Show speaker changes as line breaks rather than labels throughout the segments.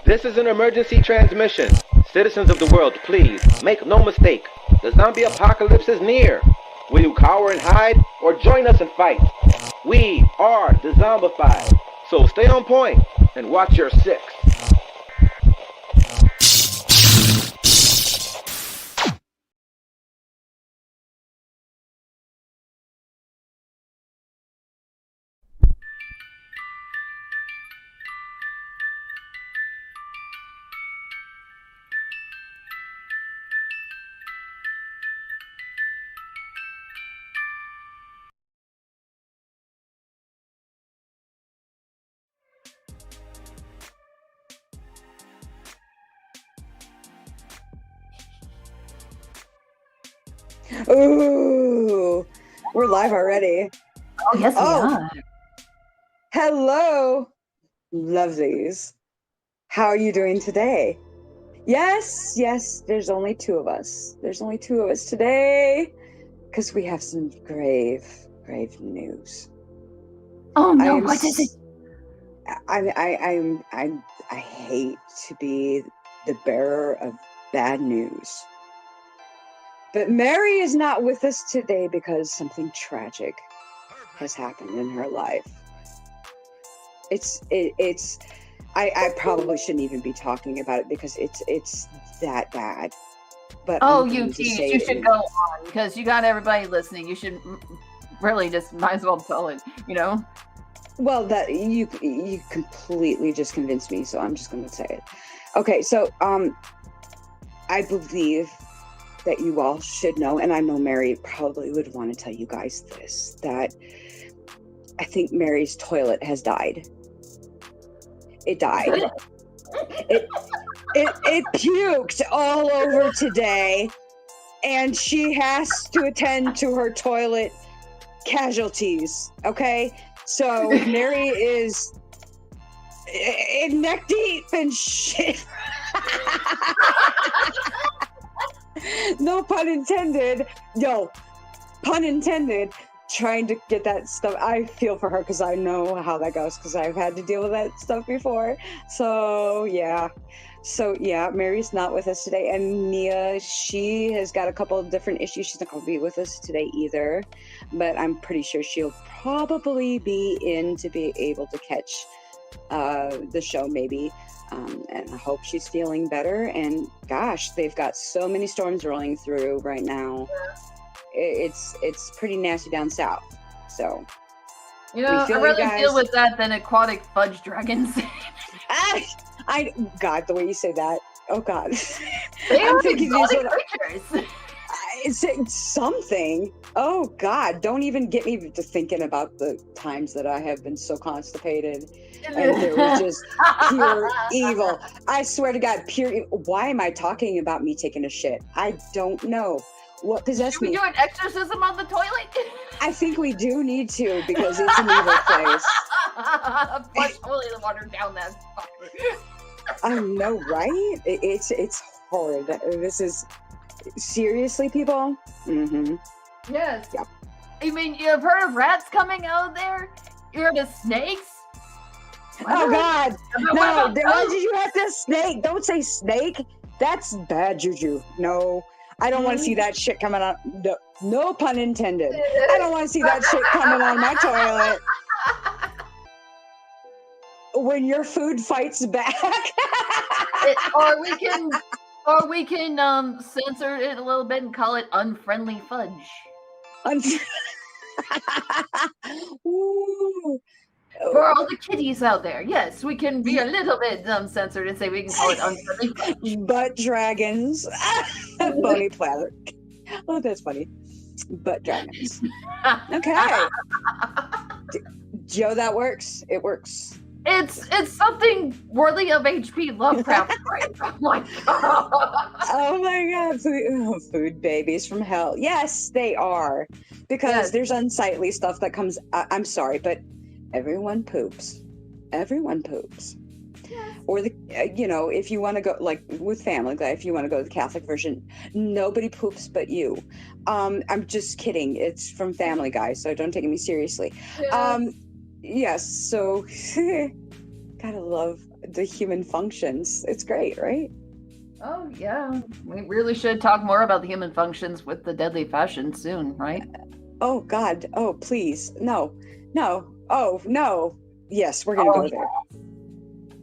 This is an emergency transmission. Citizens of the world, please, make no mistake. The zombie apocalypse is near. Will you cower and hide, or join us and fight? We are Dezombified, so stay on point and watch your six.
Ooh, we're live already.
Oh, yes, we are.
Hello, lovelies. How are you doing today? Yes, there's only two of us. There's only two of us today because we have some grave news.
Oh no, what is it?
I hate to be the bearer of bad news. But Mary is not with us today because something tragic has happened in her life. I probably shouldn't even be talking about it because it's that bad. But
you should go on because you got everybody listening. You should really just might as well tell it, you know.
Well, that you completely just convinced me, so I'm just going to say it. Okay, so I believe that you all should know, and I know Mary probably would want to tell you guys this, that I think Mary's toilet has died. It died. it puked all over today, and she has to attend to her toilet casualties, okay? So Mary is neck deep and shit. No pun intended. No, pun intended. Trying to get that stuff. I feel for her because I know how that goes because I've had to deal with that stuff before. So yeah. Mary's not with us today, and Nia, she has got a couple of different issues. She's not going to be with us today either, but I'm pretty sure she'll probably be in to be able to catch the show maybe. And I hope she's feeling better. And gosh, they've got so many storms rolling through right now. It's pretty nasty down south. So,
you know, I'd rather deal with that than aquatic fudge dragons.
God, the way you say that. Oh God,
they are exotic creatures.
It's something. Oh God, don't even get me to thinking about the times that I have been so constipated and it was just pure evil. I swear to God, pure evil. Why am I talking about me taking a shit? I don't know what possessed me.
Should we do an exorcism on the toilet?
I think we do need to because it's an evil place.
Flush holy water down that fucker.
I know, right? It's horrid. This is seriously, people. Mm-hmm.
Yes.
Yep.
I mean, you've heard of rats coming out there? You heard of snakes?
Oh God! No, why did you have to snake? Don't say snake. That's bad juju. No, I don't want to see that shit coming out. No pun intended. I don't want to see that shit coming on my toilet. When your food fights back.
Or we can censor it a little bit and call it unfriendly fudge.
Ooh.
For all the kitties out there, yes, we can be a little bit censored and say we can call it unfriendly fudge.
Butt dragons. Bony platter. Oh, that's funny. Butt dragons. Okay. Joe, that works. It works.
It's something worthy of H.P. Lovecraft. Oh my God.
Oh my God. Food babies from hell. Yes, they are. Because there's unsightly stuff that comes. I'm sorry, but everyone poops. Everyone poops. Yeah. Or if you want to go like with Family Guy, if you want to go to the Catholic version, nobody poops but you. I'm just kidding. It's from Family Guy, so don't take me seriously. Yeah. Yes, so gotta love the human functions. It's great, right?
Oh, yeah. We really should talk more about the human functions with the deadly fashion soon, right?
Oh, God. Oh, please. No. Oh, no. Yes, we're going to go there.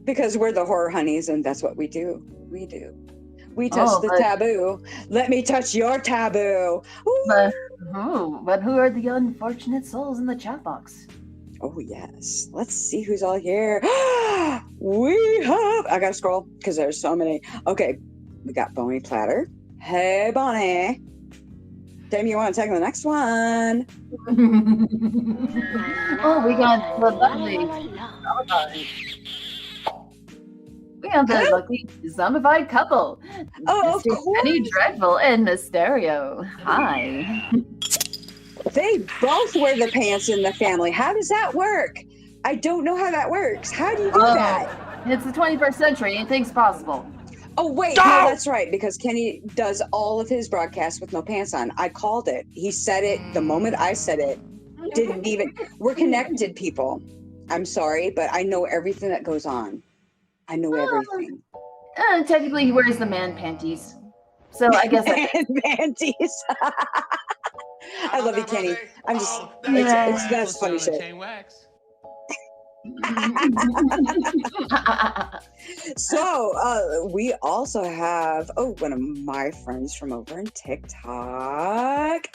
Because we're the Horror Honeyz, and that's what we do. We touch the taboo. Let me touch your taboo.
But who are the unfortunate souls in the chat box?
Oh, yes. Let's see who's all here. I gotta scroll because there's so many. Okay, we got Bonnie Platter. Hey, Bonnie. Damn, you want to take the next one?
Oh, we got the lovely. We have the lucky zombified couple.
Oh, of
Mr.
course.
Penny Dreadful and Mysterio. Hi.
They both wear the pants in the family. How does that work? I don't know how that works. How do you do that?
It's the 21st century. Anything's possible.
Oh, wait. No, that's right. Because Kenny does all of his broadcasts with no pants on. I called it. He said it the moment I said it. Didn't even. We're connected, people. I'm sorry, but I know everything that goes on. I know everything.
Technically, he wears the man panties. So I guess
panties. I love you, Kenny. I'm just. It's that's funny shit. So we also have one of my friends from over in TikTok.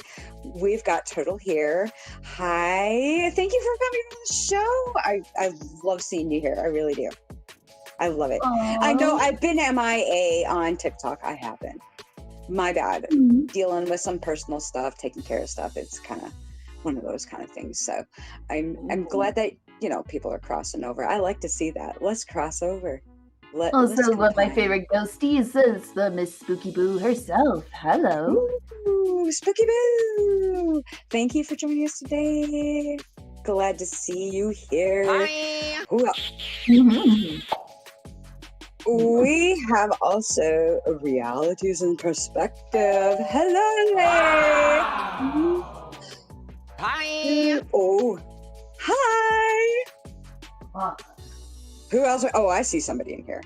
We've got Turtle here. Hi, thank you for coming on the show. I love seeing you here. I really do. I love it. Aww. I know I've been MIA on TikTok. I haven't. My bad. Mm-hmm. Dealing with some personal stuff, taking care of stuff. It's kind of one of those kind of things. So I'm glad that people are crossing over. I like to see that. Let's cross over.
Also, one of my favorite ghosties is the Miss Spooky Boo herself. Hello.
Ooh, Spooky Boo. Thank you for joining us today. Glad to see you here. Hi. Who else? Mm-hmm. We have also Realities in Perspective. Hello there. Hi. Oh, hi. Who else? Oh, I see somebody in here.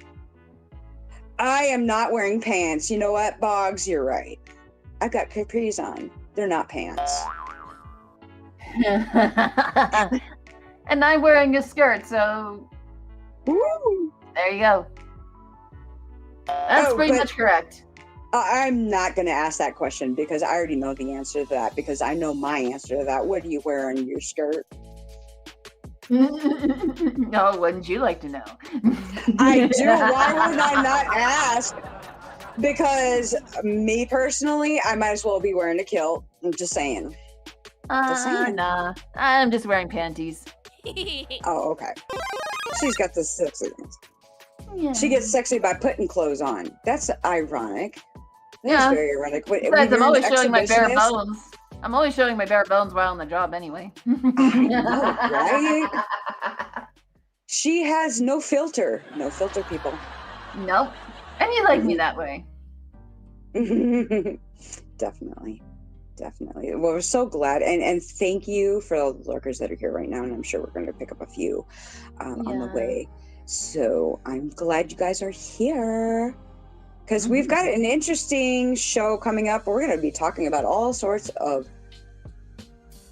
I am not wearing pants. You know what, Boggs? You're right. I've got capris on. They're not pants.
And I'm wearing a skirt, so
Woo.
There you go. That's pretty much correct.
I'm not going to ask that question because I already know the answer to that because I know my answer to that. What do you wear on your skirt?
No, wouldn't you like to know?
I do. Why would I not ask? Because me personally, I might as well be wearing a kilt. I'm just saying.
Nah. I'm just wearing panties.
Oh, okay. She's got the sexy ones.
Yeah.
She gets sexy by putting clothes on. That's ironic. That's very ironic.
Besides, I'm always showing my bare bones. I'm always showing my bare bones while on the job anyway.
I know, right? She has no filter. No filter, people.
Nope. And you like me that way.
Definitely. Well, we're so glad. And thank you for all the lurkers that are here right now. And I'm sure we're going to pick up a few on the way. So I'm glad you guys are here. Because we've got an interesting show coming up. We're going to be talking about all sorts of...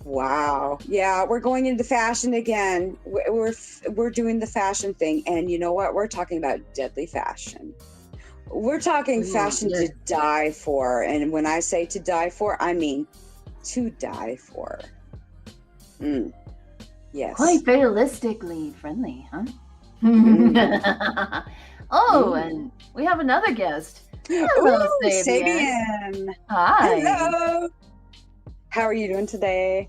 Wow. Yeah, we're going into fashion again. We're doing the fashion thing. And you know what? We're talking about deadly fashion. We're talking fashion to die for. And when I say to die for, I mean to die for. Yes.
Quite fatalistically friendly, huh? And we have another guest. Hello,
Sabian.
Hi.
Hello. How are you doing today?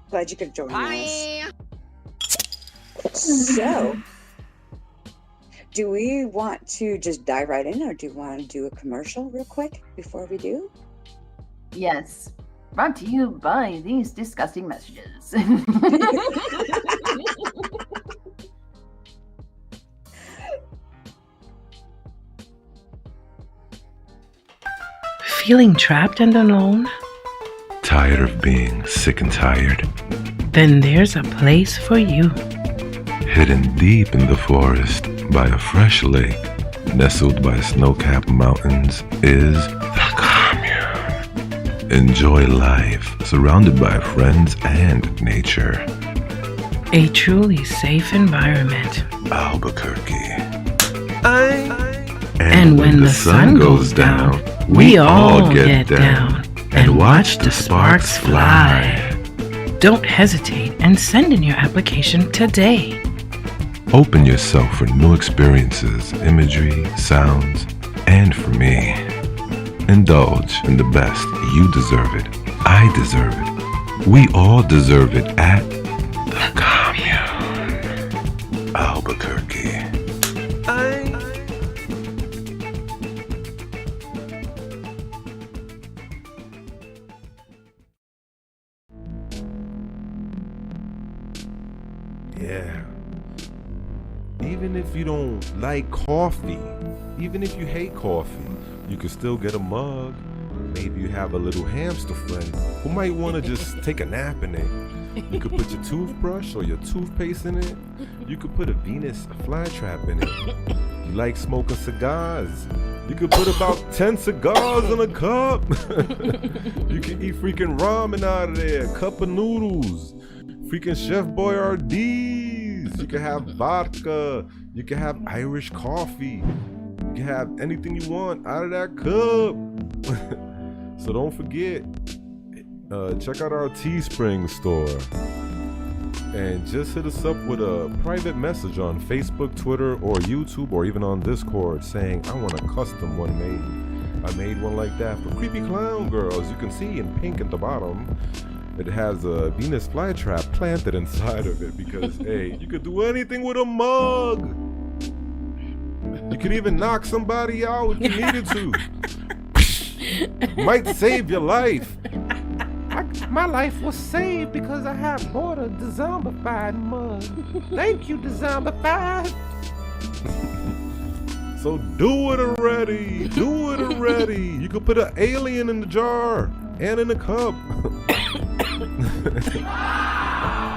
Glad you could join us. So, do we want to just dive right in, or do you want to do a commercial real quick before we do?
Yes. Brought to you by these disgusting messages.
Feeling trapped and alone?
Tired of being sick and tired?
Then there's a place for you.
Hidden deep in the forest by a fresh lake, nestled by snow-capped mountains, is the commune. Enjoy life surrounded by friends and nature.
A truly safe environment.
Albuquerque.
And when the sun goes down, we all get down and watch the sparks fly. Don't hesitate and send in your application today.
Open yourself for new experiences, imagery, sounds, and for me. Indulge in the best. You deserve it. I deserve it. We all deserve it at the commune. Albuquerque.
Yeah. Even if you don't like coffee, even if you hate coffee, you can still get a mug. Maybe you have a little hamster friend who might want to just take a nap in it. You could put your toothbrush or your toothpaste in it. You could put a Venus flytrap in it. You like smoking cigars? You could put about 10 cigars in a cup. You can eat freaking ramen out of there, a cup of noodles, freaking Chef Boyardee's. You can have vodka. You can have Irish coffee. You can have anything you want out of that cup. So don't forget, check out our Teespring store. And just hit us up with a private message on Facebook, Twitter, or YouTube, or even on Discord saying, I want a custom one made. I made one like that for creepy clown girls. You can see in pink at the bottom, it has a Venus flytrap planted inside of it because, hey, you could do anything with a mug. You could even knock somebody out if you needed to. Might save your life. My life was saved because I have bought a Dezombified mug. Thank you, Dezombified. So do it already. Do it already. You could put an alien in the jar and in the cup.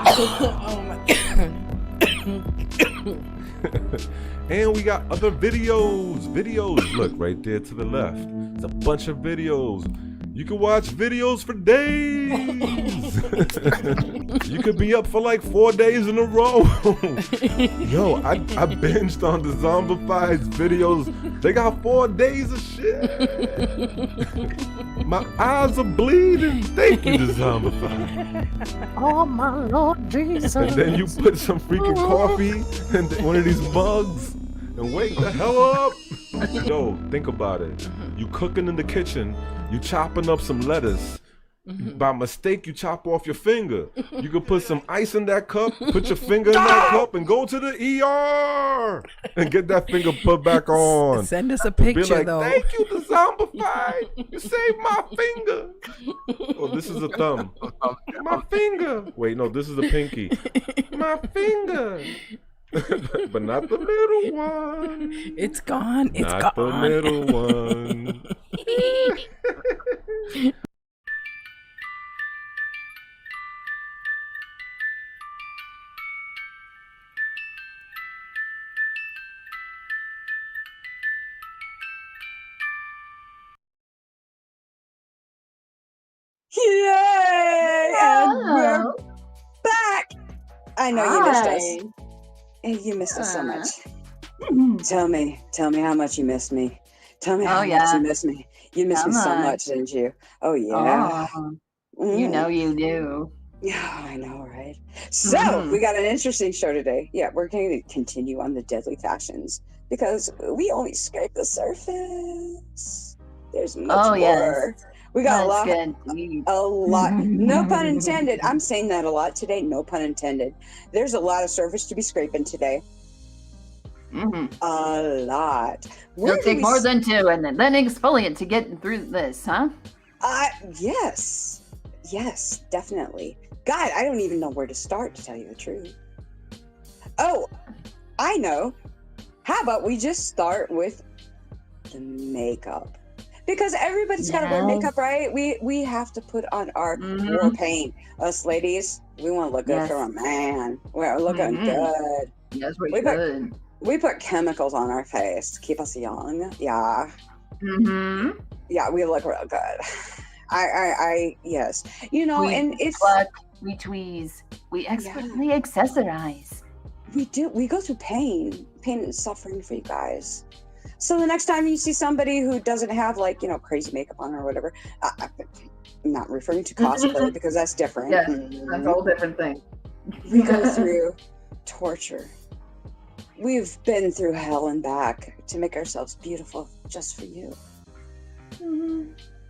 Oh my God.
And we got other videos. Look right there to the left. It's a bunch of videos. You can watch videos for days. You could be up for like 4 days in a row. Yo, I binged on the Zombified's videos. They got 4 days of shit. My eyes are bleeding. Thank you, the Zombified.
Oh my Lord Jesus.
And then you put some freaking coffee in one of these mugs and wake the hell up. Yo, think about it. You cooking in the kitchen, you chopping up some lettuce. By mistake, you chop off your finger. You could put some ice in that cup, put your finger in that cup, and go to the ER and get that finger put back on.
Send us a picture,
be like,
though.
Thank you, the Zombified. You saved my finger. Oh, this is a thumb. My finger. Wait, no, this is a pinky. My finger. But not the middle one.
It's gone. It's
not
gone.
the middle one.
Yay! And we're back. I know you missed us. You missed us so much. Tell me how much you missed me. Tell me how much you missed me. You missed me so much, didn't you? Oh yeah.
You know you do.
Yeah, I know, right? So we got an interesting show today. Yeah, we're going to continue on the deadly fashions because we only scraped the surface. There's much more. Yes. We got a lot. No pun intended. I'm saying that a lot today. No pun intended. There's a lot of surface to be scraping today. A lot.
It'll take more than 2 and then exfoliant to get through this, huh?
Yes, definitely. God, I don't even know where to start, to tell you the truth. Oh, I know. How about we just start with the makeup? Because everybody's got to wear makeup, right? We have to put on our war paint. Us ladies, we want to look good for a man. We're looking good.
Yes, we're good.
We put chemicals on our face to keep us young. Yeah.
Mm-hmm.
Yeah, we look real good. Yes. You know,
We
and it's
pluck, we tweeze, we expertly accessorize.
we go through pain and suffering for you guys. So the next time you see somebody who doesn't have like, you know, crazy makeup on or whatever, I'm not referring to cosplay because that's different.
Yeah, that's a whole different thing.
We go through torture. We've been through hell and back to make ourselves beautiful just for you.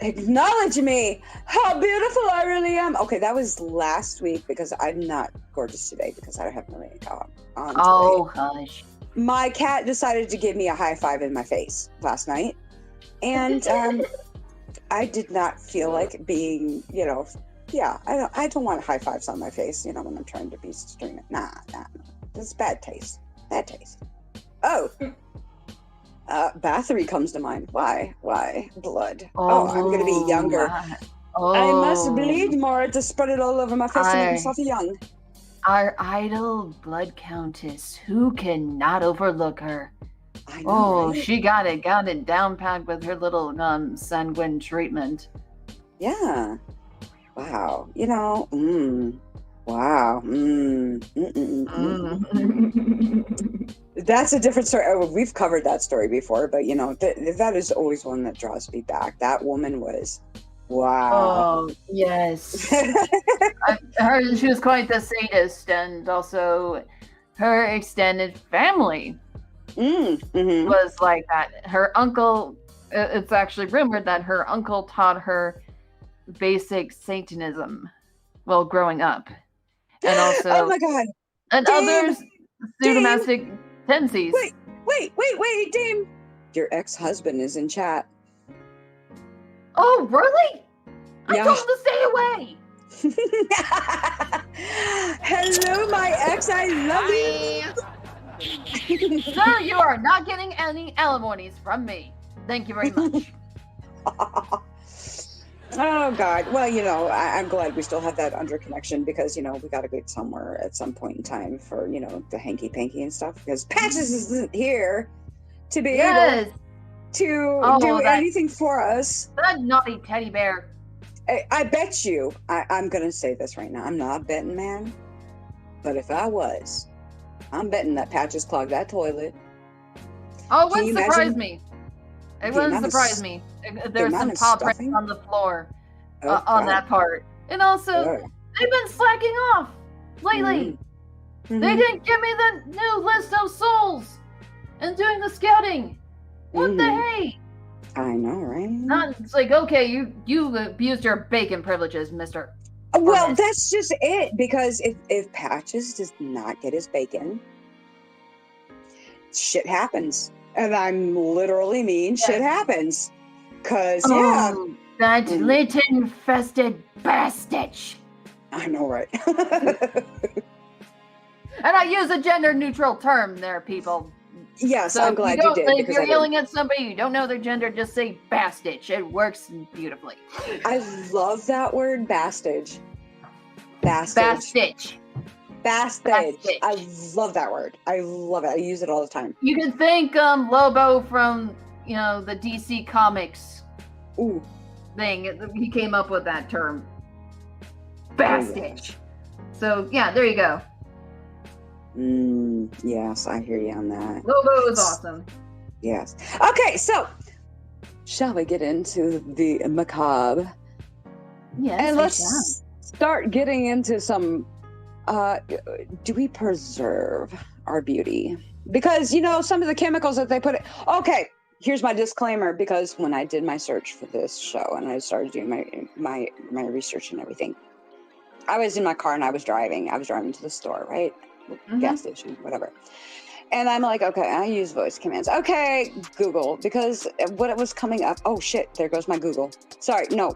Acknowledge me, how beautiful I really am. Okay, that was last week because I'm not gorgeous today because I don't have my makeup on.
Oh, hush.
My cat decided to give me a high five in my face last night. And I did not feel like being, you know, I don't want high fives on my face, you know, when I'm trying to be streaming. Nah. This is bad taste. Bad taste. Oh. Bathory comes to mind. Why? Blood. Oh, I'm gonna be younger. I must bleed more to spread it all over my face to make myself young.
Our idol blood countess. Who cannot overlook her?
I know, right?
She got it down packed with her little sanguine treatment.
Yeah. Wow. You know. Wow. That's a different story. Oh, we've covered that story before, but you know that is always one that draws me back. That woman was, wow.
Oh yes. She was quite the sadist, and also her extended family was like that. Her uncle. It's actually rumored that her uncle taught her basic Satanism while growing up, and also
oh my god,
and others pseudomastic tendencies.
Wait, Dame. Your ex-husband is in chat.
Oh, really? I
Yeah.
told him to stay away.
Hello, my ex. I love you.
Sir, you are not getting any alimonies from me. Thank you very much.
Oh God. Well, you know, I'm glad we still have that under connection because, you know, we got to get somewhere at some point in time for, you know, the hanky panky and stuff because Patches isn't here to be able to do anything for us.
That naughty teddy bear.
I bet you, I'm going to say this right now. I'm not a betting man, but if I was, I'm betting that Patches clogged that toilet.
Oh, it wouldn't surprise me. It wouldn't surprise me. There's some paw prints on the floor on that part. And also, they've been slacking off lately. They didn't give me the new list of souls and doing the scouting. What the hey?
I know, right?
It's like, okay, you abused your bacon privileges, mister.
Well, that's just it. Because if Patches does not get his bacon, shit happens. And I'm literally mean shit happens. Cause
that Latin-infested bastard.
I know, right?
And I use a gender-neutral term there, people.
Yes,
so
I'm glad you did.
If you're yelling at somebody you don't know their gender, just say bastard. It works beautifully.
I love that word, bastard.
Bastard.
I love that word. I love it. I use it all the time.
You can thank Lobo from, you know, the DC Comics thing. He came up with that term. Bastard. Oh, yeah. So, yeah, there you go.
Yes, I hear you on that.
Lobo is awesome.
Yes. Okay, so shall we get into the macabre?
Yes,
and let's start getting into some do we preserve our beauty? Because, you know, some of the chemicals that they put okay, here's my disclaimer, because when I did my search for this show and I started doing my research and everything, I was in my car and I was driving to the store, right? Gas station, whatever. And I'm like, okay, I use voice commands. Okay, Google, because what it was coming up, oh shit, there goes my Google. Sorry, no,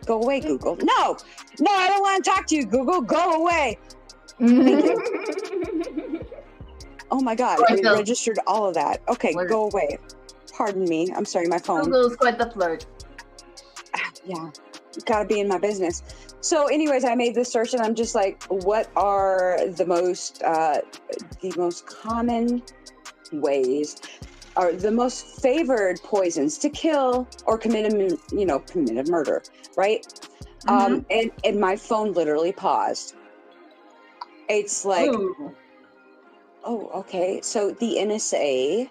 go away, Google. No, I don't want to talk to you, Google, go away. Oh my God, it registered all of that. Okay, go away. Pardon me, I'm sorry, my phone.
Google's quite the flirt.
Yeah, gotta be in my business. So anyways, I made this search and I'm just like, what are the most common ways, are the most favored poisons to kill or commit a murder, right? And my phone literally paused. It's like,
Ooh.
oh, okay. So the NSA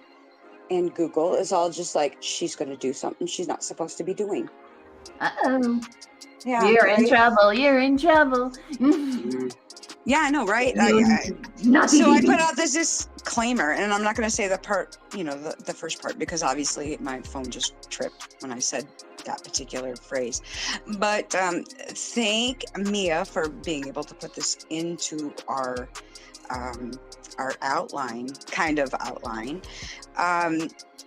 and Google is all just like, she's going to do something she's not supposed to be doing.
Uh-oh.
Yeah,
You're
right?
in trouble. You're in trouble.
Yeah, I know, right? So I put out this disclaimer, and I'm not going to say the part, the first part, because obviously my phone just tripped when I said that particular phrase. But thank Mia for being able to put this into our outline, kind of outline.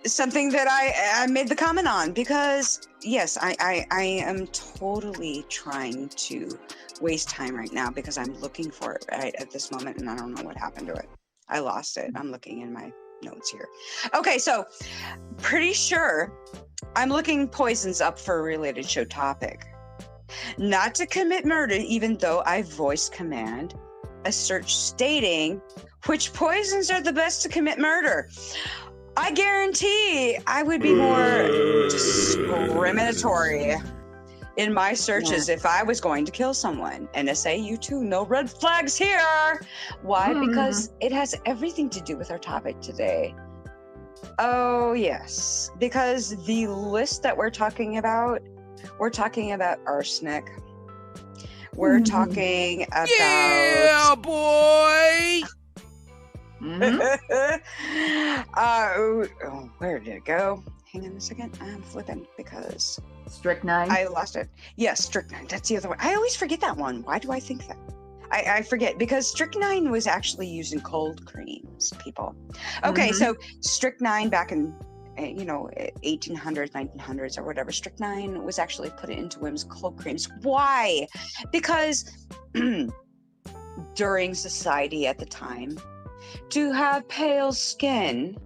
Something that I made the comment on, because yes, I am totally trying to waste time right now because I'm looking for it right at this moment and I don't know what happened to it. I lost it. I'm looking in my notes here. Okay, so pretty sure I'm looking poisons up for a related show topic. Not to commit murder, even though I voice command a search stating which poisons are the best to commit murder. I guarantee I would be more discriminatory in my searches if I was going to kill someone. NSA, you too, no red flags here. Why? Because it has everything to do with our topic today. Oh, yes. Because the list that we're talking about arsenic. We're talking about...
Yeah, boy!
Where did it go? Hang on a second. I'm flipping because...
Strychnine.
I lost it. Yes, strychnine. That's the other one. I always forget that one. Why do I think that? I forget because strychnine was actually used in cold creams, people. Okay, so strychnine back in 1800s, 1900s or whatever, strychnine was actually put into women's cold creams. Why? Because during society at the time, to have pale skin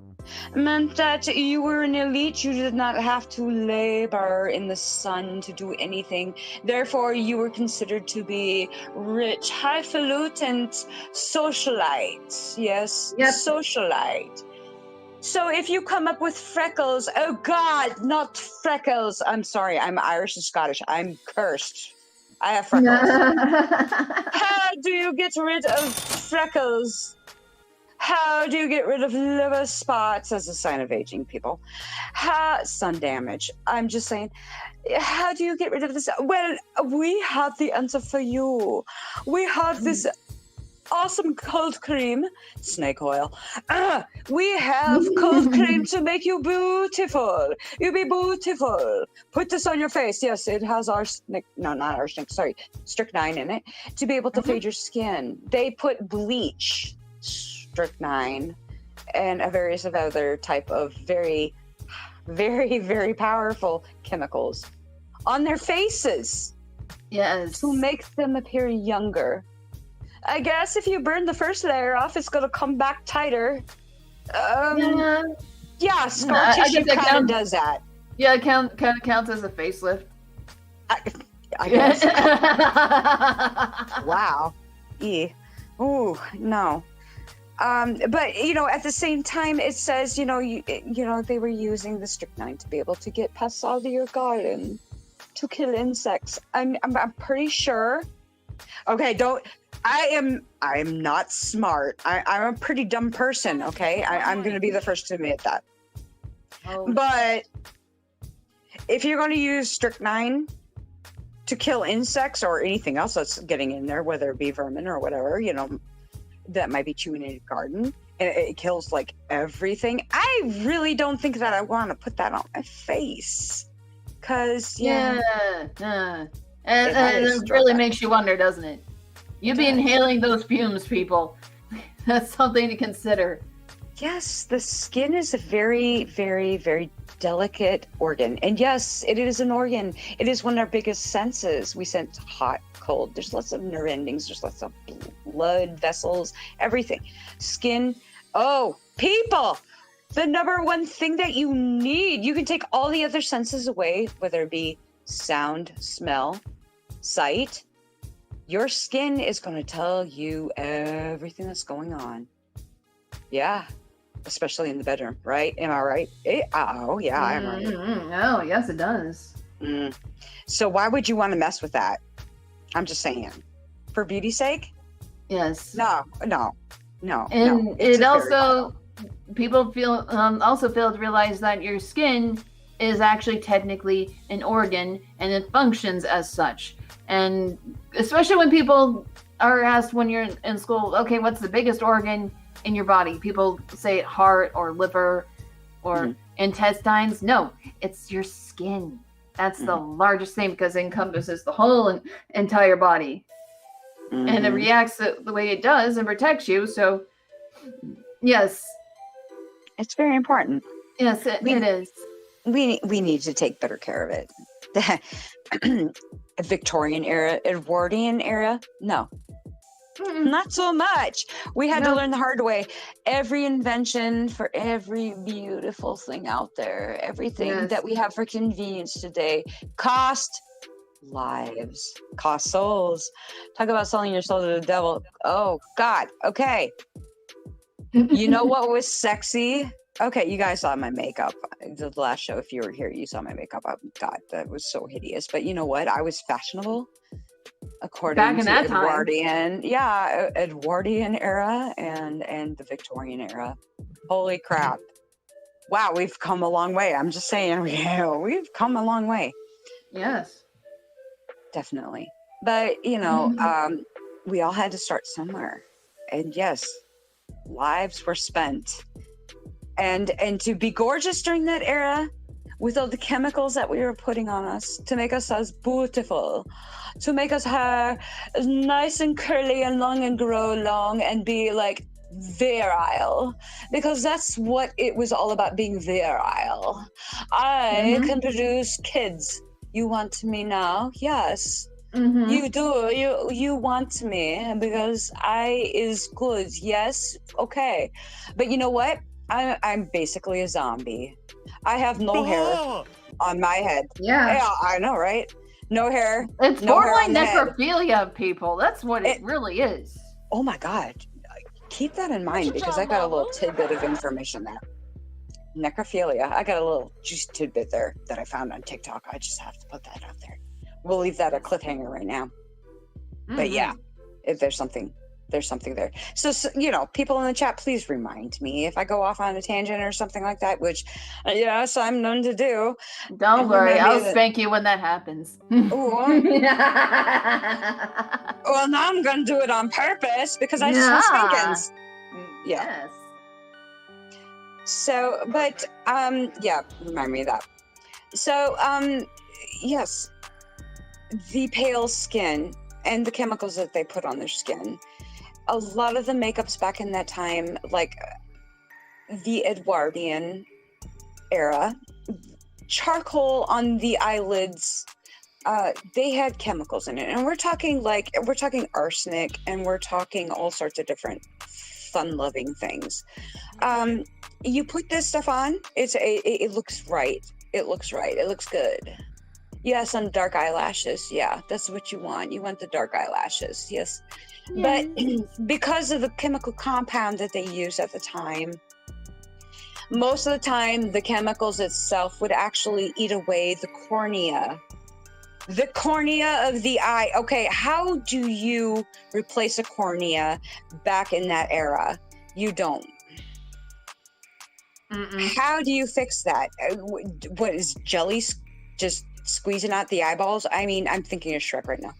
meant that you were an elite. You did not have to labor in the sun to do anything. Therefore, you were considered to be rich, highfalutin socialites. Yes, socialite. So if you come up with freckles, oh God, not freckles. I'm sorry, I'm Irish and Scottish. I'm cursed. I have freckles. How do you get rid of freckles? How do you get rid of liver spots as a sign of aging, people? Sun damage. I'm just saying, how do you get rid of this? Well, we have the answer for you. We have this awesome cold cream, snake oil. We have cold cream to make you beautiful. You be beautiful. Put this on your face. Yes, it has strychnine in it to be able to fade your skin. They put bleach, strychnine, and a various of other type of very, very, very powerful chemicals on their faces.
Yes.
To make them appear younger. I guess if you burn the first layer off, it's going to come back tighter. Yeah, scar tissue kind of does that.
Yeah, it kind of counts as a facelift.
I guess. Wow. Ooh, no. But at the same time, it says they were using the strychnine to be able to get pests out of your garden to kill insects. I'm pretty sure. Okay, I am not smart. I'm a pretty dumb person. Okay, I'm going to be the first to admit that. Oh. But if you're going to use strychnine to kill insects or anything else that's getting in there, whether it be vermin or whatever, that might be chewing in a garden, and it kills like everything. I really don't think that I want to put that on my face, because
and it really makes you wonder, doesn't it? You'd be inhaling those fumes, people. That's something to consider.
Yes, the skin is a very, very, very delicate organ, and yes, it is an organ. It is one of our biggest senses. We sense hot, cold. There's lots of nerve endings. There's lots of blood vessels, everything. Skin. Oh, people, the number one thing that you need, you can take all the other senses away, whether it be sound, smell, sight. Your skin is going to tell you everything that's going on. Yeah. especially in the bedroom, right? Am I right? Oh, yeah, I'm right.
Oh, yes, it does.
So why would you want to mess with that? I'm just saying. For beauty's sake?
Yes.
No.
And
It's
it also, people also fail to realize that your skin is actually technically an organ and it functions as such. And especially when people are asked when you're in school, okay, what's the biggest organ in your body? People say heart or liver or intestines. No, it's your skin. That's the largest thing because it encompasses the whole entire body. And it reacts the way it does and protects you. So, yes.
It's very important.
Yes, it is.
We need to take better care of it. The Victorian era, Edwardian era, no. Not so much. We had to learn the hard way. Every invention for every beautiful thing out there, everything that we have for convenience today, cost lives, cost souls. Talk about selling your soul to the devil. Oh, God. Okay. You know what was sexy? Okay, you guys saw my makeup. The last show, if you were here, you saw my makeup. Oh, God, that was so hideous. But you know what? I was fashionable. According
back in
to
that
Edwardian, Edwardian era and the Victorian era. Holy crap. Wow, we've come a long way. I'm just saying, we've come a long way.
Yes.
Definitely. But, you know, we all had to start somewhere. And yes, lives were spent. And to be gorgeous during that era, with all the chemicals that we were putting on us to make us as beautiful, to make us hair nice and curly and long and grow long and be like virile, because that's what it was all about, being virile. I can produce kids. You want me now? Yes. You do. You want me because I is good. Yes. Okay. But you know what? I'm basically a zombie. I have no hair on my head. Yeah, I know, right? No hair.
It's borderline necrophilia, people. That's what it really is.
Oh my God. Keep that in mind because I got a little tidbit of information there. Necrophilia. I got a little juicy tidbit there that I found on TikTok. I just have to put that out there. We'll leave that a cliffhanger right now. But yeah, if there's something there. So, you know, people in the chat, please remind me if I go off on a tangent or something like that, which, yes, I'm known to do.
Don't worry, I'll spank you when that happens.
Well, now I'm going to do it on purpose because I just want spankings.
Yes.
So, but, remind me of that. So, yes, the pale skin and the chemicals that they put on their skin. A lot of the makeups back in that time, like the Edwardian era, charcoal on the eyelids, they had chemicals in it. And we're talking arsenic, and we're talking all sorts of different fun-loving things. You put this stuff on, it looks right. It looks right. It looks good. Yes, on dark eyelashes. Yeah, that's what you want. You want the dark eyelashes. Yes. But because of the chemical compound that they used at the time, most of the time the chemicals itself would actually eat away the cornea. The cornea of the eye. Okay, how do you replace a cornea back in that era? You don't. How do you fix that? What is jelly just squeezing out the eyeballs? I mean, I'm thinking of Shrek right now.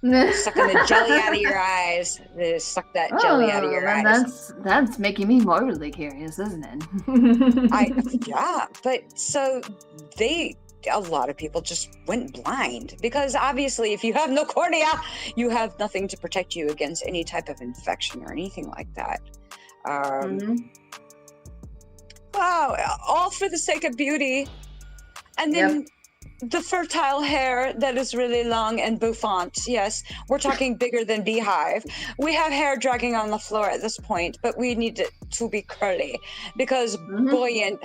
Sucking the jelly out of your eyes. Suck that jelly out of your eyes.
That's making me mortally curious, isn't it?
But so a lot of people just went blind because obviously if you have no cornea, you have nothing to protect you against any type of infection or anything like that. Wow, all for the sake of beauty. And then the fertile hair that is really long and bouffant. Yes, we're talking bigger than beehive. We have hair dragging on the floor at this point, but we need it to be curly because buoyant,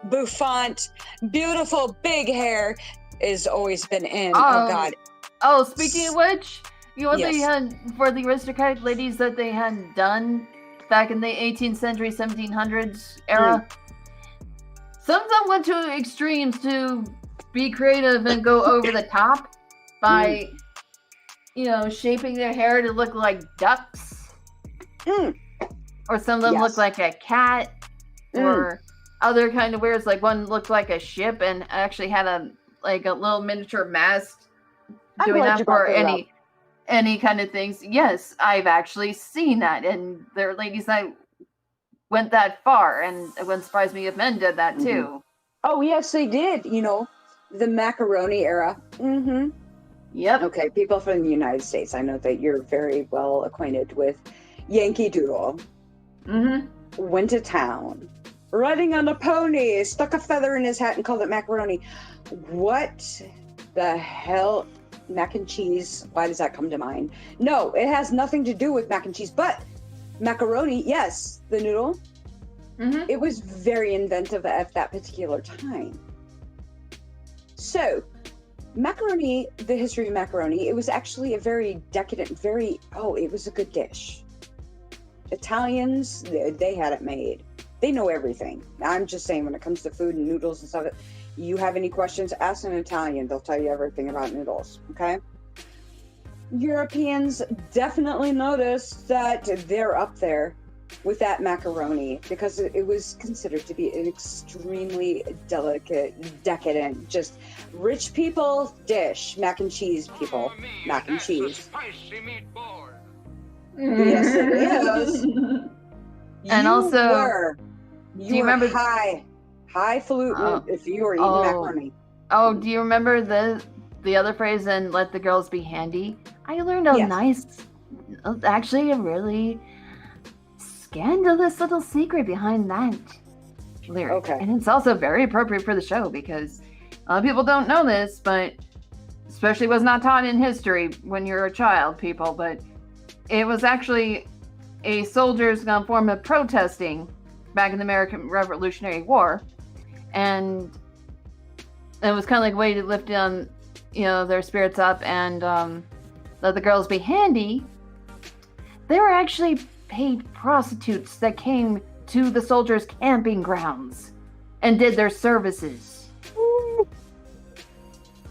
bouffant, beautiful, big hair has always been in. Oh God.
Oh, speaking of which, you know what they had for the aristocratic ladies that they had done back in the 18th century, 1700s era. Some of them went to extremes to be creative and go over the top by, shaping their hair to look like ducks. Or some of them look like a cat. Or other kind of weirds. Like one looked like a ship and actually had a little miniature mast doing that for any kind of things. Yes, I've actually seen that. And there are ladies that went that far, and it wouldn't surprise me if men did that too.
Oh yes, they did. The macaroni era.
Yep.
Okay, people from the United States, I know that you're very well acquainted with Yankee Doodle. Went to town, riding on a pony, stuck a feather in his hat and called it macaroni. What the hell? Mac and cheese, why does that come to mind? No, it has nothing to do with mac and cheese, but macaroni, yes, the noodle. It was very inventive at that particular time. So, macaroni, the history of macaroni, it was actually a very decadent, it was a good dish. Italians, they had it made. They know everything. I'm just saying, when it comes to food and noodles and stuff, you have any questions, ask an Italian. They'll tell you everything about noodles, okay? Europeans definitely noticed that they're up there with that macaroni because it was considered to be an extremely delicate, decadent, just rich people dish. Mac and cheese people. Mac and cheese. Yes, it is.
And
you remember highfalutin if you were eating macaroni.
Oh, do you remember the other phrase in "Let the girls be handy"? I learned actually a really scandalous little secret behind that lyric. Okay. And it's also very appropriate for the show because a lot of people don't know this, but especially was not taught in history when you're a child, people, but it was actually a soldier's form of protesting back in the American Revolutionary War. And it was kind of like a way to lift their spirits up and let the girls be handy. They were actually paid prostitutes that came to the soldiers' camping grounds and did their services.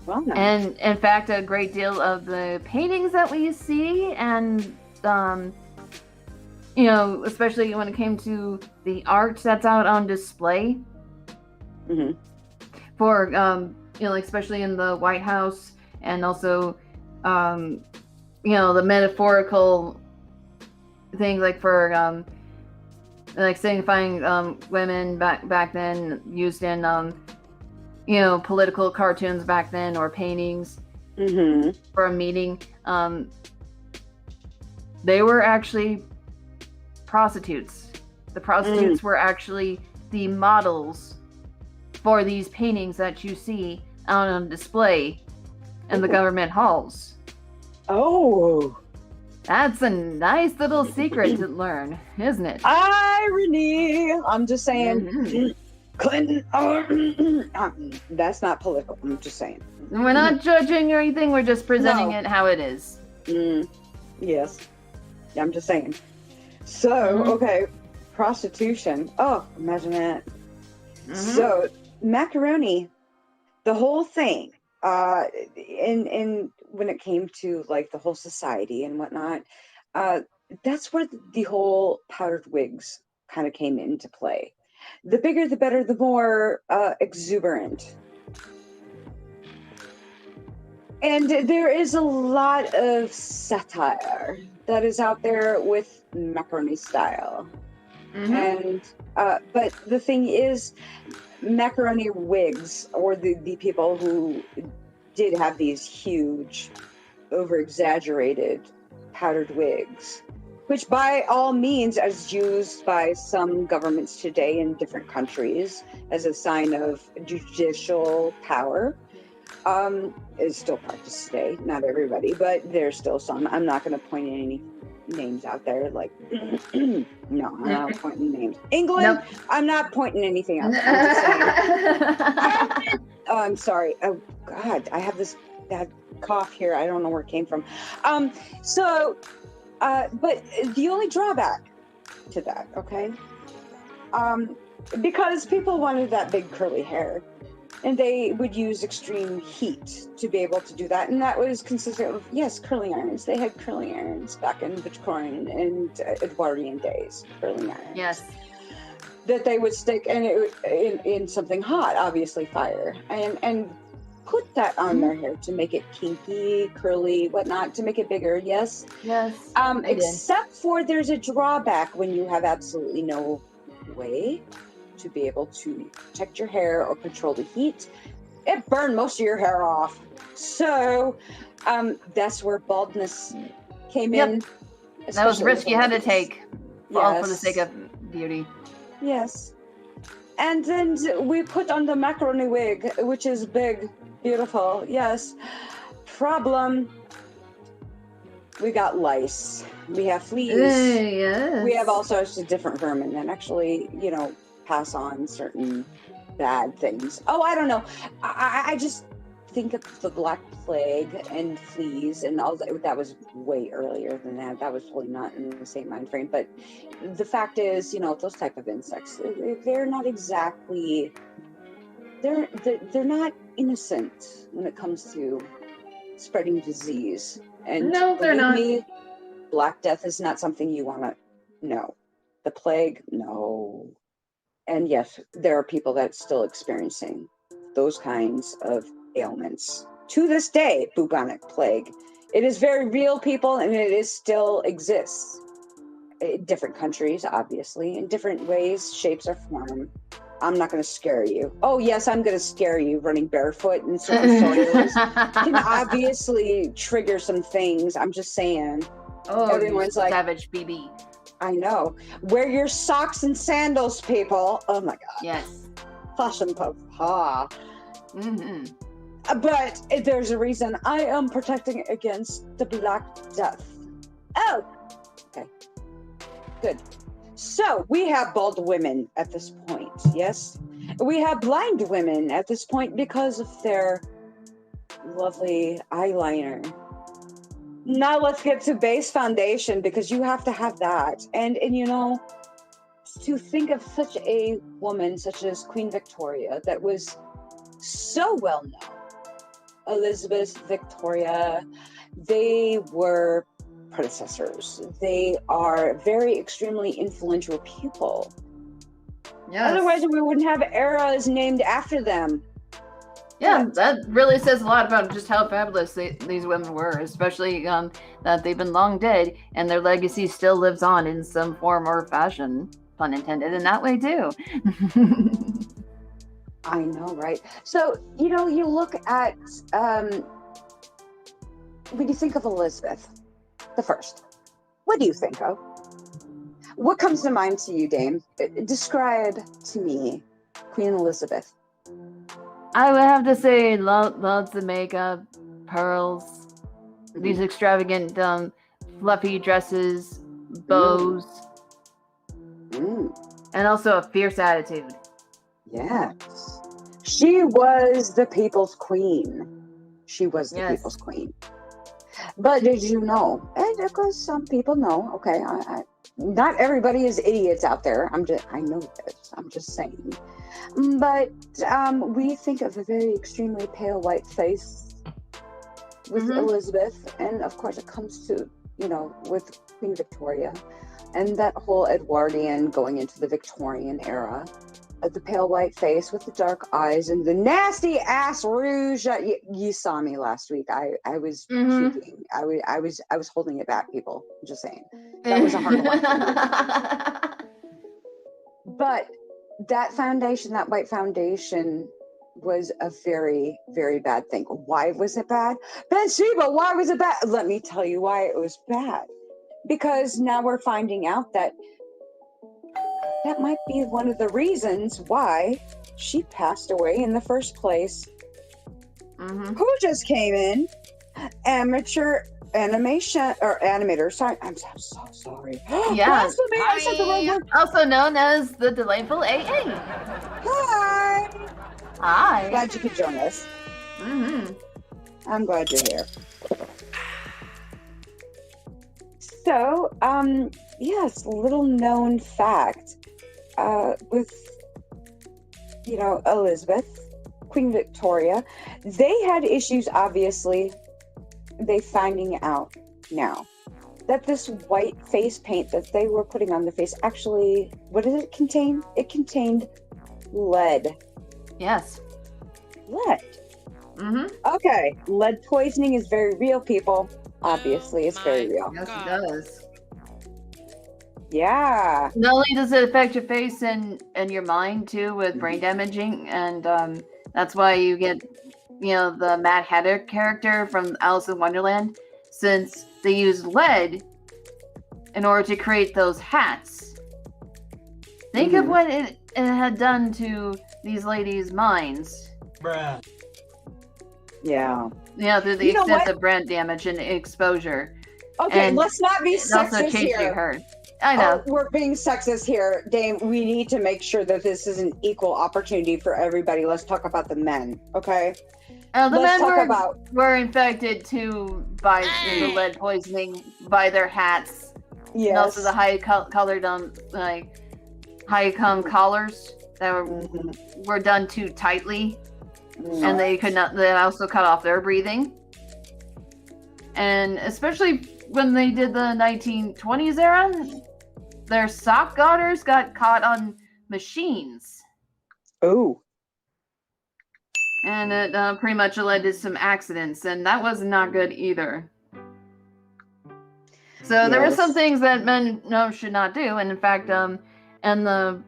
Well, nice.
And in fact, a great deal of the paintings that we see and especially when it came to the art that's out on display for, especially in the White House and also, the metaphorical things like for, signifying women back then used in, political cartoons back then or paintings for a meeting. They were actually prostitutes. The prostitutes were actually the models for these paintings that you see out on display in the government halls.
Oh,
that's a nice little secret to learn, isn't it?
Irony. I'm just saying. Clinton. That's not political. I'm just saying.
We're not judging or anything. We're just presenting it how it is.
Yes. I'm just saying. So, okay, prostitution. Oh, imagine that. So, macaroni, the whole thing, and when it came to like the whole society and whatnot, that's where the whole powdered wigs kind of came into play. The bigger, the better, the more exuberant. And there is a lot of satire that is out there with macaroni style. And but the thing is, macaroni wigs, or the people who did have these huge, over-exaggerated powdered wigs, which by all means is used by some governments today in different countries as a sign of judicial power, is still practiced today. Not everybody, but there's still some. I'm not going to point any names out there, like no, I'm not pointing names. England, nope. I'm not pointing anything out. I'm just saying. I'm sorry. Oh God, I have this bad cough here. I don't know where it came from. But the only drawback to that, okay? Because people wanted that big curly hair, and they would use extreme heat to be able to do that, and that was consistent with, yes, curling irons. They had curling irons back in Victorian and Edwardian days, curling irons.
Yes.
That they would stick in something hot, obviously fire, and put that on their hair to make it kinky, curly, whatnot, to make it bigger. Yes.
Yes.
Except for there's a drawback when you have absolutely no way to be able to protect your hair or control the heat. It burned most of your hair off. So that's where baldness came in.
That was a risk you had to take, all for the
Yes.
sake of beauty.
Yes. And then we put on the macaroni wig, which is big, beautiful. Yes. Problem. We got lice. We have fleas.
Yes.
We have all sorts of different vermin that actually, pass on certain bad things. Oh, I don't know. I just think of the Black Plague and fleas and all that. That was way earlier than that. That was totally not in the same mind frame. But the fact is, those type of insects, they're not exactly, they're not innocent when it comes to spreading disease. And
No, they're not.
Me, Black Death is not something you want to know. The plague, no. And yes, there are people that's still experiencing those kinds of ailments. To this day, bubonic plague. It is very real, people, and it is still exists. In different countries, obviously, in different ways, shapes, or form. I'm not going to scare you. Oh, yes, I'm going to scare you. Running barefoot in certain soils can obviously trigger some things. I'm just saying.
Oh,
Everyone's like,
savage BB.
I know. Wear your socks and sandals, people. Oh my God.
Yes.
Fashion papa.
Mm-hmm.
But there's a reason I am protecting against the Black Death. Oh. Okay. Good. So we have bald women at this point. Yes. We have blind women at this point because of their lovely eyeliner. Now let's get to base foundation, because you have to have that. And to think of such a woman such as Queen Victoria that was so well known. Elizabeth, Victoria, they were predecessors. They are very extremely influential people.
Yes.
Otherwise we wouldn't have eras named after them.
Yeah, that really says a lot about just how fabulous these women were, especially that they've been long dead and their legacy still lives on in some form or fashion, pun intended, in that way too.
I know, right? So, you look at, when you think of Elizabeth the First, what do you think of? What comes to mind to you, Dame? Describe to me Queen Elizabeth.
I would have to say lots of makeup, pearls, these extravagant fluffy dresses, bows, and also a fierce attitude.
Yes. She was the people's queen. She was the people's queen. But did you know, and because some people know, okay, not everybody is idiots out there. I know this. I'm just saying. But we think of a very extremely pale white face with Elizabeth, and of course it comes to, with Queen Victoria and that whole Edwardian going into the Victorian era. The pale white face with the dark eyes and the nasty ass rouge. You saw me last week. I was puking. I was holding it back, people. I'm just saying. That was a hard one for me. But that foundation, that white foundation, was a very, very bad thing. Why was it bad? Bathsheba, why was it bad? Let me tell you why it was bad. Because now we're finding out that might be one of the reasons why she passed away in the first place. Who just came in? Amateur animator. Sorry, I'm so sorry.
Yeah.
I said the wrong word.
Also known as the Delightful AA.
Hi.
Hi.
Glad you could join us. I'm glad you're here. So, yes, little known fact. With, Elizabeth, Queen Victoria, they had issues, obviously, they finding out now that this white face paint that they were putting on the face actually, what did it contain? It contained lead.
Yes.
Lead.
Mm-hmm.
Okay, lead poisoning is very real, people. Obviously, it's very real.
Yes, it does.
Yeah.
Not only does it affect your face and your mind too, with brain damaging, and that's why you get, the Mad Hatter character from Alice in Wonderland, since they used lead in order to create those hats. Think of what it had done to these ladies' minds.
Bruh.
Yeah.
Yeah, through the extensive brain damage and exposure.
Okay,
And
let's not be
it also
sexist
changed
here.
her. I know.
We're being sexist here, Dame. We need to make sure that this is an equal opportunity for everybody. Let's talk about the men, okay?
The
Let's
men
talk
were infected too by the lead poisoning by their hats.
Yes.
And also the high-colored high-cum collars that were done too tightly, and they could not. They also cut off their breathing, and especially when they did the 1920s era, their sock garters got caught on machines.
Oh.
And it pretty much led to some accidents, and that was not good either. So there were some things that men should not do, and in fact, in the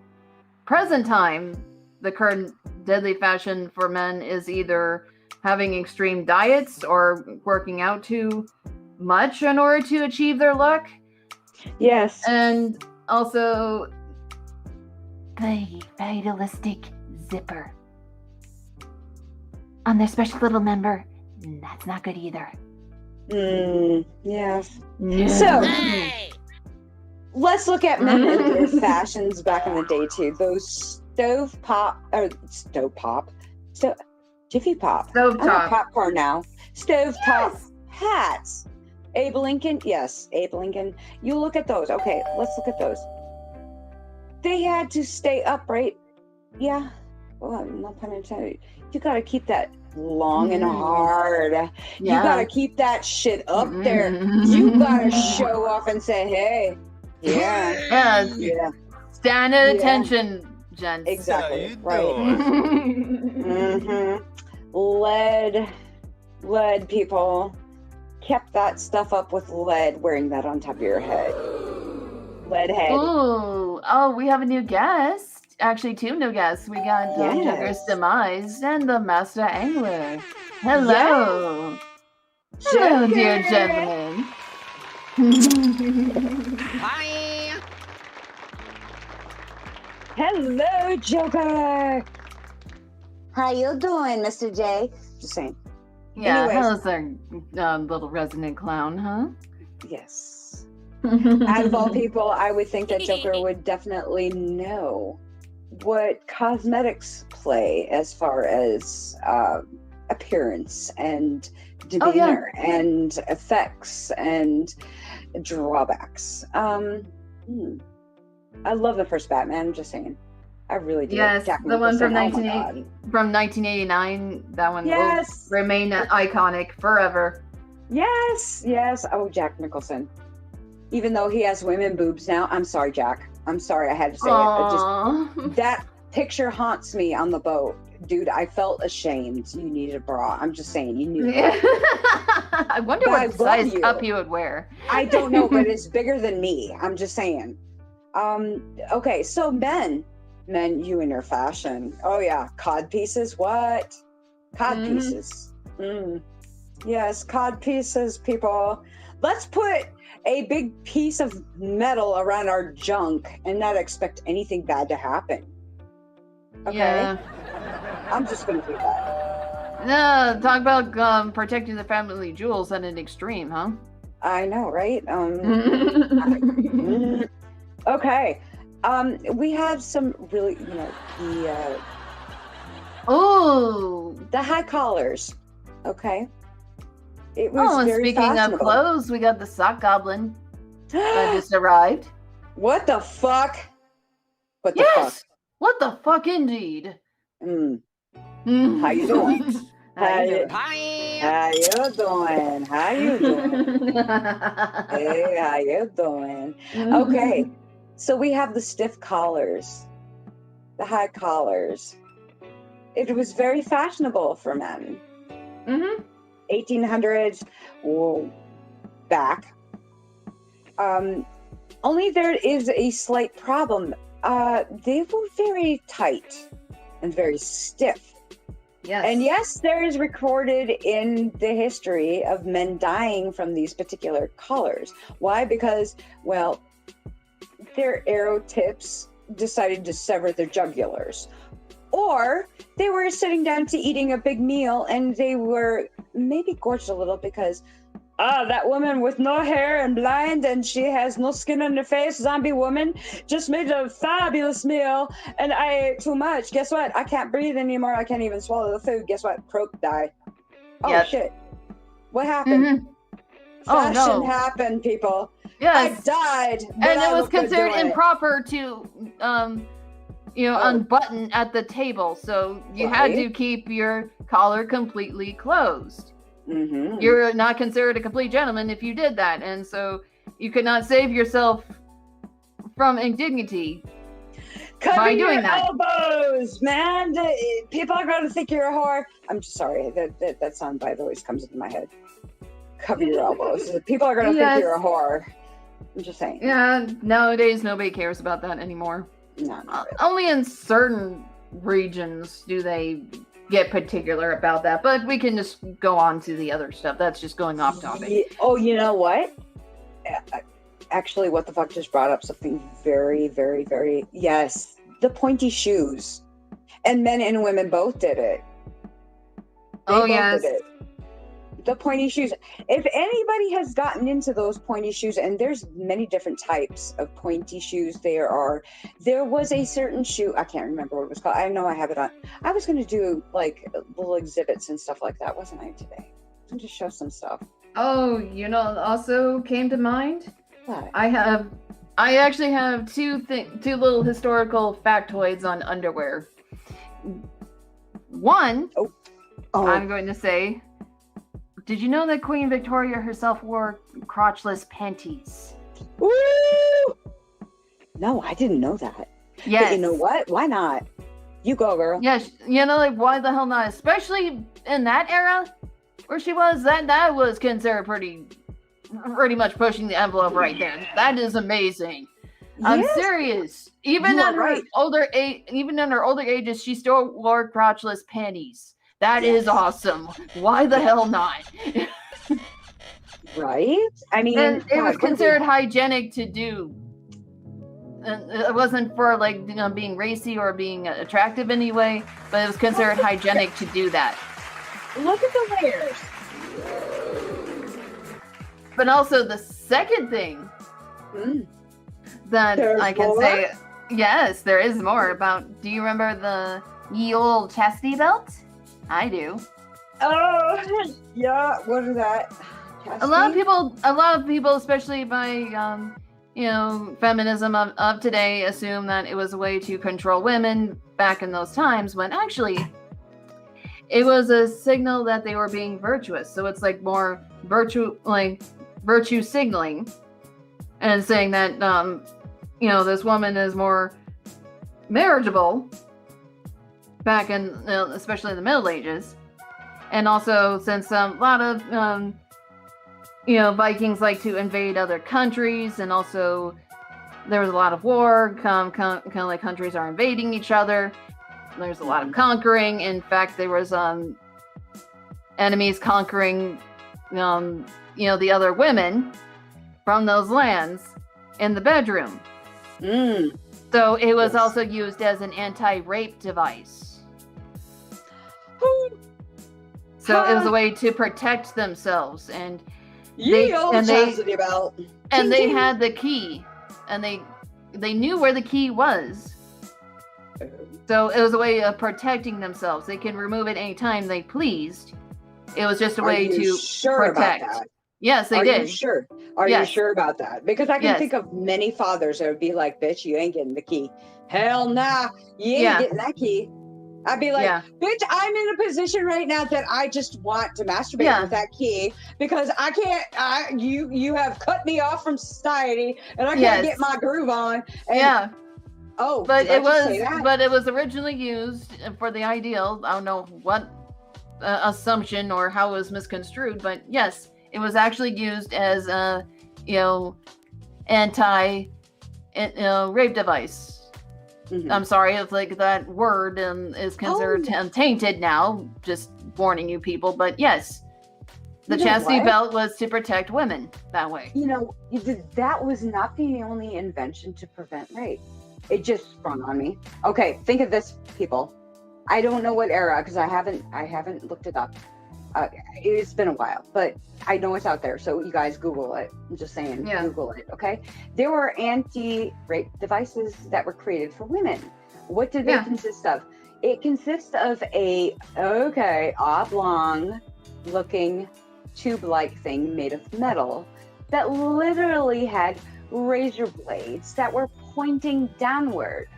present time, the current deadly fashion for men is either having extreme diets or working out too much in order to achieve their look.
Yes.
And also the vitalistic zipper on their special little member. That's not good either.
Yes. So, let's look at men and their fashions back in the day too. Those Jiffy Pop. I'm a popcorn now. Stovetop hats. Abe Lincoln. Yes, Abe Lincoln. You look at those. Okay, let's look at those. They had to stay upright. Yeah. Well, no pun intended. You gotta keep that long and hard. You gotta keep that shit up there. You gotta show off and say, hey. Yeah.
Stand at attention, gents.
Exactly. Right. Lead people. Kept that stuff up with lead, wearing that on top of your head. Lead head.
Oh, we have a new guest. Actually, two new guests. We got Joker's Demise and the Master Angler. Hello. Hello, dear gentlemen.
Hi.
Hello, Joker. How you doing, Mr. J? Just saying.
Yeah,
Anyways.
how's our little resident clown, huh?
Yes. Out of all people, I would think that Joker would definitely know what cosmetics play as far as appearance and demeanor and effects and drawbacks. I love the first Batman, I'm just saying. I really do.
Yes,
Jack
the one from
Nicholson,
from 1989. That one will remain iconic forever.
Yes. Oh, Jack Nicholson. Even though he has women boobs now, I'm sorry, Jack. I'm sorry, I had to say it. That picture haunts me on the boat. Dude, I felt ashamed. You needed a bra. I'm just saying, you need a bra.
I wonder what size cup you would wear.
I don't know, but it's bigger than me. I'm just saying. Okay, so men, you and your fashion. Oh yeah, cod pieces. What? Cod pieces. Yes, cod pieces, people. Let's put a big piece of metal around our junk and not expect anything bad to happen. Okay? Yeah. I'm just gonna do that.
No, talk about protecting the family jewels at an extreme, huh?
I know, right? Okay. We have some really, the high collars. Okay. It was
and
very
speaking of clothes, we got the sock goblin that just arrived.
What the fuck? What the
Yes! What the fuck, indeed?
fuck? How you doing? How you doing? How you doing? How you doing? Hey, how you doing? Okay, so we have the stiff collars, the high collars. It was very fashionable for men. 1800s back. Only there is a slight problem. They were very tight and very stiff.
Yes.
And yes, there is recorded in the history of men dying from these particular collars. Why? Because, well, their arrow tips decided to sever their jugulars. Or they were sitting down to eating a big meal and they were maybe gorged a little because, that woman with no hair and blind and she has no skin on her face, zombie woman, just made a fabulous meal and I ate too much. Guess what? I can't breathe anymore. I can't even swallow the food. Guess what? Croak died. Oh,
Yep.
shit. What happened?
Oh,
Fashion
no.
happened, people.
Yes.
I died. but
And it
I
was
look good
considered
doing it.
improper to, unbutton at the table. So you had to keep your collar completely closed.
Mm-hmm.
You're not considered a complete gentleman if you did that. And so you could not save yourself from indignity by doing
your
that.
elbows, man. People are going to think you're a whore. I'm just sorry. That sound bite always comes into my head. Cover your elbows. People are going to think you're a whore. I'm just saying.
Yeah, nowadays nobody cares about that anymore.
No, not really.
Only in certain regions do they get particular about that, but we can just go on to the other stuff. That's just going off topic.
Oh, you know what? Actually, what the fuck just brought up something very, very, very... Yes, the pointy shoes. And men and women both did it. They both
yes.
did it. The pointy shoes. If anybody has gotten into those pointy shoes, and there's many different types of pointy shoes there was a certain shoe, I can't remember what it was called. I know I have it on. I was going to do like little exhibits and stuff like that, wasn't I, today? I'm going to show some stuff.
Oh, also came to mind?
What?
I actually have two little historical factoids on underwear. One, I'm going to say, did you know that Queen Victoria herself wore crotchless panties?
Woo! No, I didn't know that.
Yes.
But you know what? Why not? You go, girl.
Yes, why the hell not? Especially in that era where she was, that was considered pretty much pushing the envelope right there. That is amazing. I'm serious. Even in her older ages, she still wore crotchless panties. That is awesome. Why the hell not?
Right? I mean,
and it was considered hygienic to do. And it wasn't for being racy or being attractive anyway, but it was considered hygienic to do that.
Look at the layers.
But also the second thing that
There's
I can
more?
say, yes, there is more about. Do you remember the ye old chastity belt? I do.
Oh, yeah. What is that?
A lot of people, especially by feminism of today, assume that it was a way to control women back in those times, when actually it was a signal that they were being virtuous. So it's like more virtue signaling, and saying that this woman is more marriageable back in especially in the Middle Ages. And also, since a lot of Vikings like to invade other countries, and also there was a lot of war, kind of like countries are invading each other. There's a lot of conquering. In fact, there was enemies conquering the other women from those lands in the bedroom. So it was also used as an anti-rape device. So it was a way to protect themselves, and they had the key, and they knew where the key was. So it was a way of protecting themselves. They can remove it anytime they pleased. It was just a way to protect. Yes, they
Are
did.
you sure? Are you sure about that? Because I can think of many fathers that would be like, bitch, you ain't getting the key. Hell nah, you ain't getting that key. I'd be like, bitch, I'm in a position right now that I just want to masturbate with that key because I can't, you have cut me off from society and I can't get my groove on. And, oh,
but it was originally used for the ideal. I don't know what assumption or how it was misconstrued, but yes, it was actually used as a, anti rape device. Mm-hmm. I'm sorry if like that word is considered tainted now, just warning you people, but yes, the chastity belt was to protect women that way.
That was not the only invention to prevent rape. It just sprung on me. Okay, think of this, people. I don't know what era because I haven't looked it up. It's been a while, but I know it's out there. So you guys Google it. I'm just saying, Google it. Okay. There were anti-rape devices that were created for women. What did they consist of? It consists of a oblong looking tube-like thing made of metal that literally had razor blades that were pointing downward.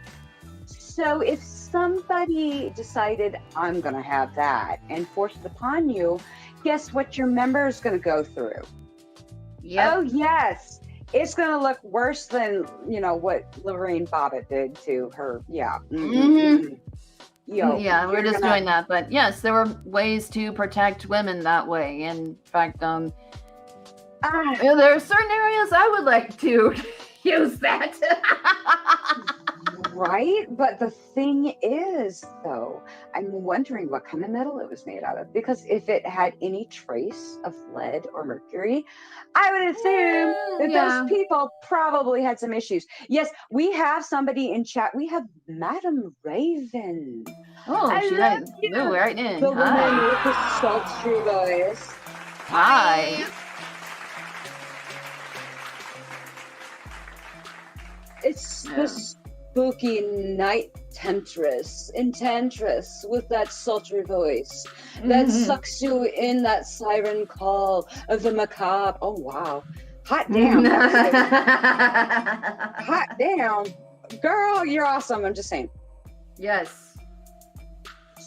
So if somebody decided, I'm going to have that and forced it upon you, guess what your member is going to go through? Yep. Oh, yes. It's going to look worse than, what Lorraine Bobbitt did to her. Yeah. Mm-hmm.
We're just doing that. But yes, there were ways to protect women that way. In fact, there are certain areas I would like to use that.
Right? But the thing is, though, I'm wondering what kind of metal it was made out of. Because if it had any trace of lead or mercury, I would assume that those people probably had some issues. Yes, we have somebody in chat. We have Madam Raven.
Oh, she moved right in.
The woman with the sultry voice.
Hi.
It's the spooky night enchantress with that sultry voice that sucks you in that siren call of the macabre. Oh wow, hot damn. Hot damn, girl, you're awesome. I'm just saying.
Yes.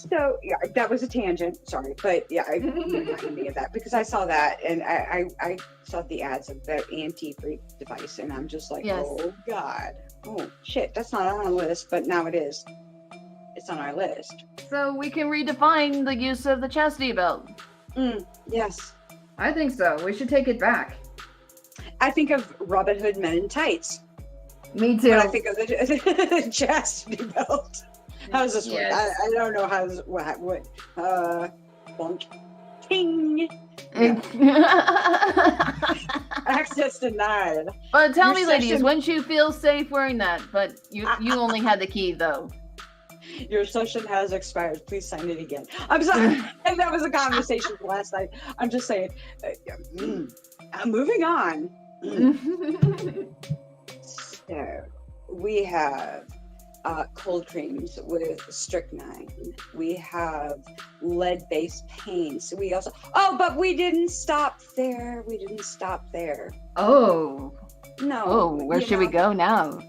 So that was a tangent. Sorry, but I reminded me of that because I saw that and I saw the ads of that anti-rape device and I'm just like, oh god, oh shit, that's not on our list, but now it is. It's on our list.
So we can redefine the use of the chastity belt.
Yes,
I think so. We should take it back.
I think of Robin Hood Men in Tights.
Me too.
When I think of the chastity belt. How's this work? I don't know what bonk. Ting. Access denied.
But tell me, ladies, wouldn't you feel safe wearing that? But you only had the key, though.
Your session has expired. Please sign it again. I'm sorry. And that was a conversation last night. I'm just saying. Moving on. So we have cold creams with strychnine. We have lead-based paints. We also but we didn't stop there.
Oh.
No.
Oh, where should we go now?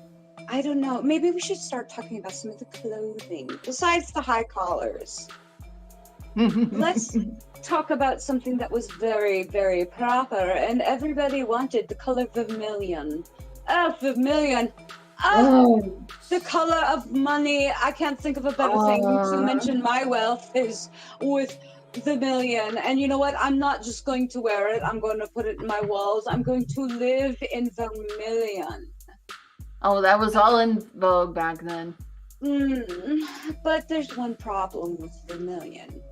I don't know. Maybe we should start talking about some of the clothing besides the high collars. Let's talk about something that was very, very proper and everybody wanted: the color vermilion. Oh, vermilion. Oh, the color of money. I can't think of a better thing to mention my wealth is with vermilion. And you know what? I'm not just going to wear it. I'm going to put it in my walls. I'm going to live in vermilion.
Oh, that was all in vogue back then.
But there's one problem with vermilion.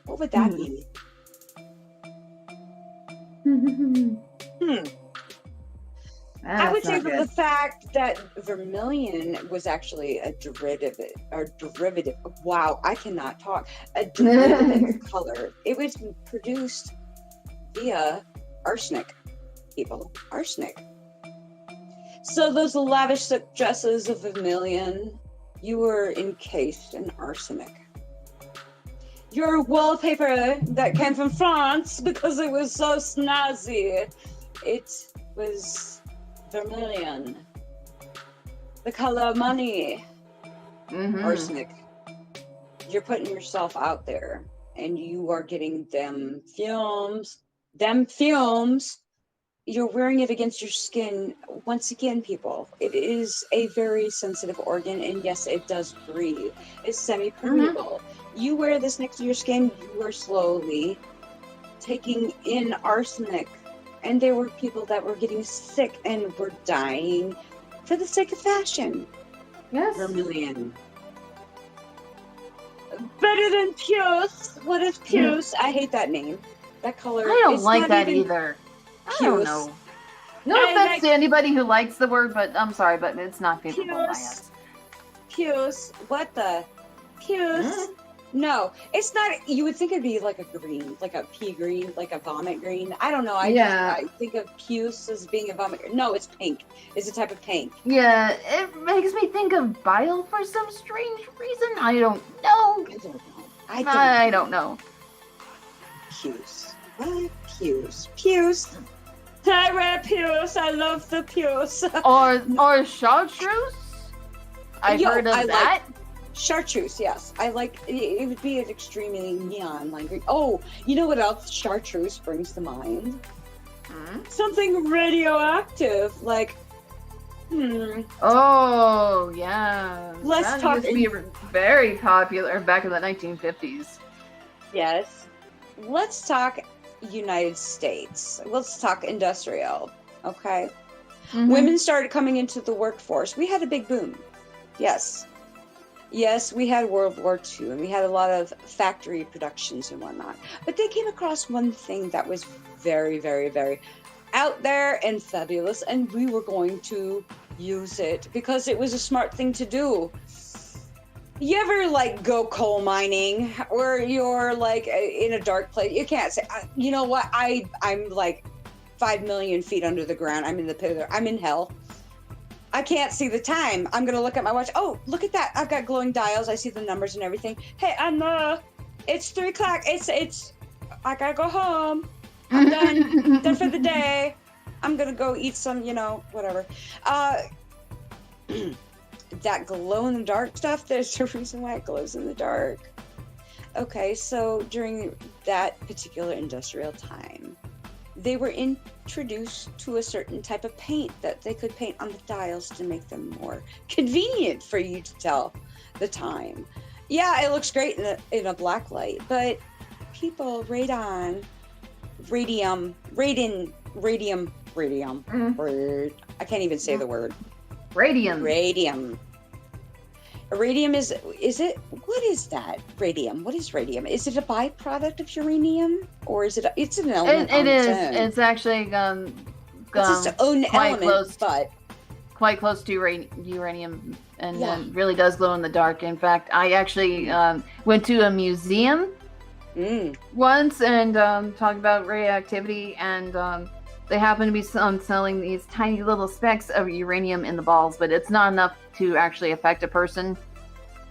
What would that be? I would say that the fact that vermilion was actually a derivative. Wow, I cannot talk. A derivative color. It was produced via arsenic. People, arsenic. So those lavish silk dresses of vermilion, you were encased in arsenic. your wallpaper that came from France because it was so snazzy. It was vermilion, the color of money. Arsenic. You're putting yourself out there, and you are getting them fumes. You're wearing it against your skin. Once again, people, it is a very sensitive organ, and yes, it does breathe. It's semi-permeable. You wear this next to your skin, you are slowly taking in arsenic. And there were people that were getting sick and were dying for the sake of fashion.
Yes.
Vermilion. Better than puce. What is puce? I hate that name. That color.
I don't like that either. I don't know. No offense to anybody who likes the word, but I'm sorry, but it's not favorable by us.
Puce. What the? Puce. No, it's not. You would think it'd be like a green, like a pea green, like a vomit green. I don't know. I think of puce as being a vomit green. No, it's pink. It's a type of pink.
Yeah, it makes me think of bile for some strange reason. I don't know. I don't know.
Puce. What? Puce. Puce. I wear puce. I love the puce.
or chartreuse. I've heard of that.
Chartreuse, yes. I like it would be an extremely neon like green. Oh, you know what else chartreuse brings to mind? Something radioactive, like
Oh yeah.
Let's talk.
Used to be very popular back in the 1950s.
Yes. Let's talk United States. Let's talk industrial. Okay. Women started coming into the workforce. We had a big boom. Yes. Yes, we had World War II, and we had a lot of factory productions and whatnot. But they came across one thing that was very, very, very out there and fabulous, and we were going to use it because it was a smart thing to do. You ever, like, go coal mining, or you're, like, in a dark place? You can't say, you know what, I'm, like, 5 million feet under the ground. I'm in the pit of I'm in hell. I can't see the time. I'm gonna look at my watch. Oh, look at that! I've got glowing dials. I see the numbers and everything. Hey, it's 3 o'clock. It's. I gotta go home. I'm done. Done for the day. I'm gonna go eat some, whatever. That glow in the dark stuff. There's a reason why it glows in the dark. Okay, so during that particular industrial time, they were introduced to a certain type of paint that they could paint on the dials to make them more convenient for you to tell the time. Yeah, it looks great in a black light, but people radium. I can't even say the word.
Radium.
Radium is it? What is that? Radium. What is radium? Is it a byproduct of uranium, or is it? It's an element.
It is. It's actually
it's its own element, but
quite close to uranium, and really does glow in the dark. In fact, I actually went to a museum once and talked about radioactivity, and they happen to be selling these tiny little specks of uranium in the balls, but it's not enough to actually affect a person.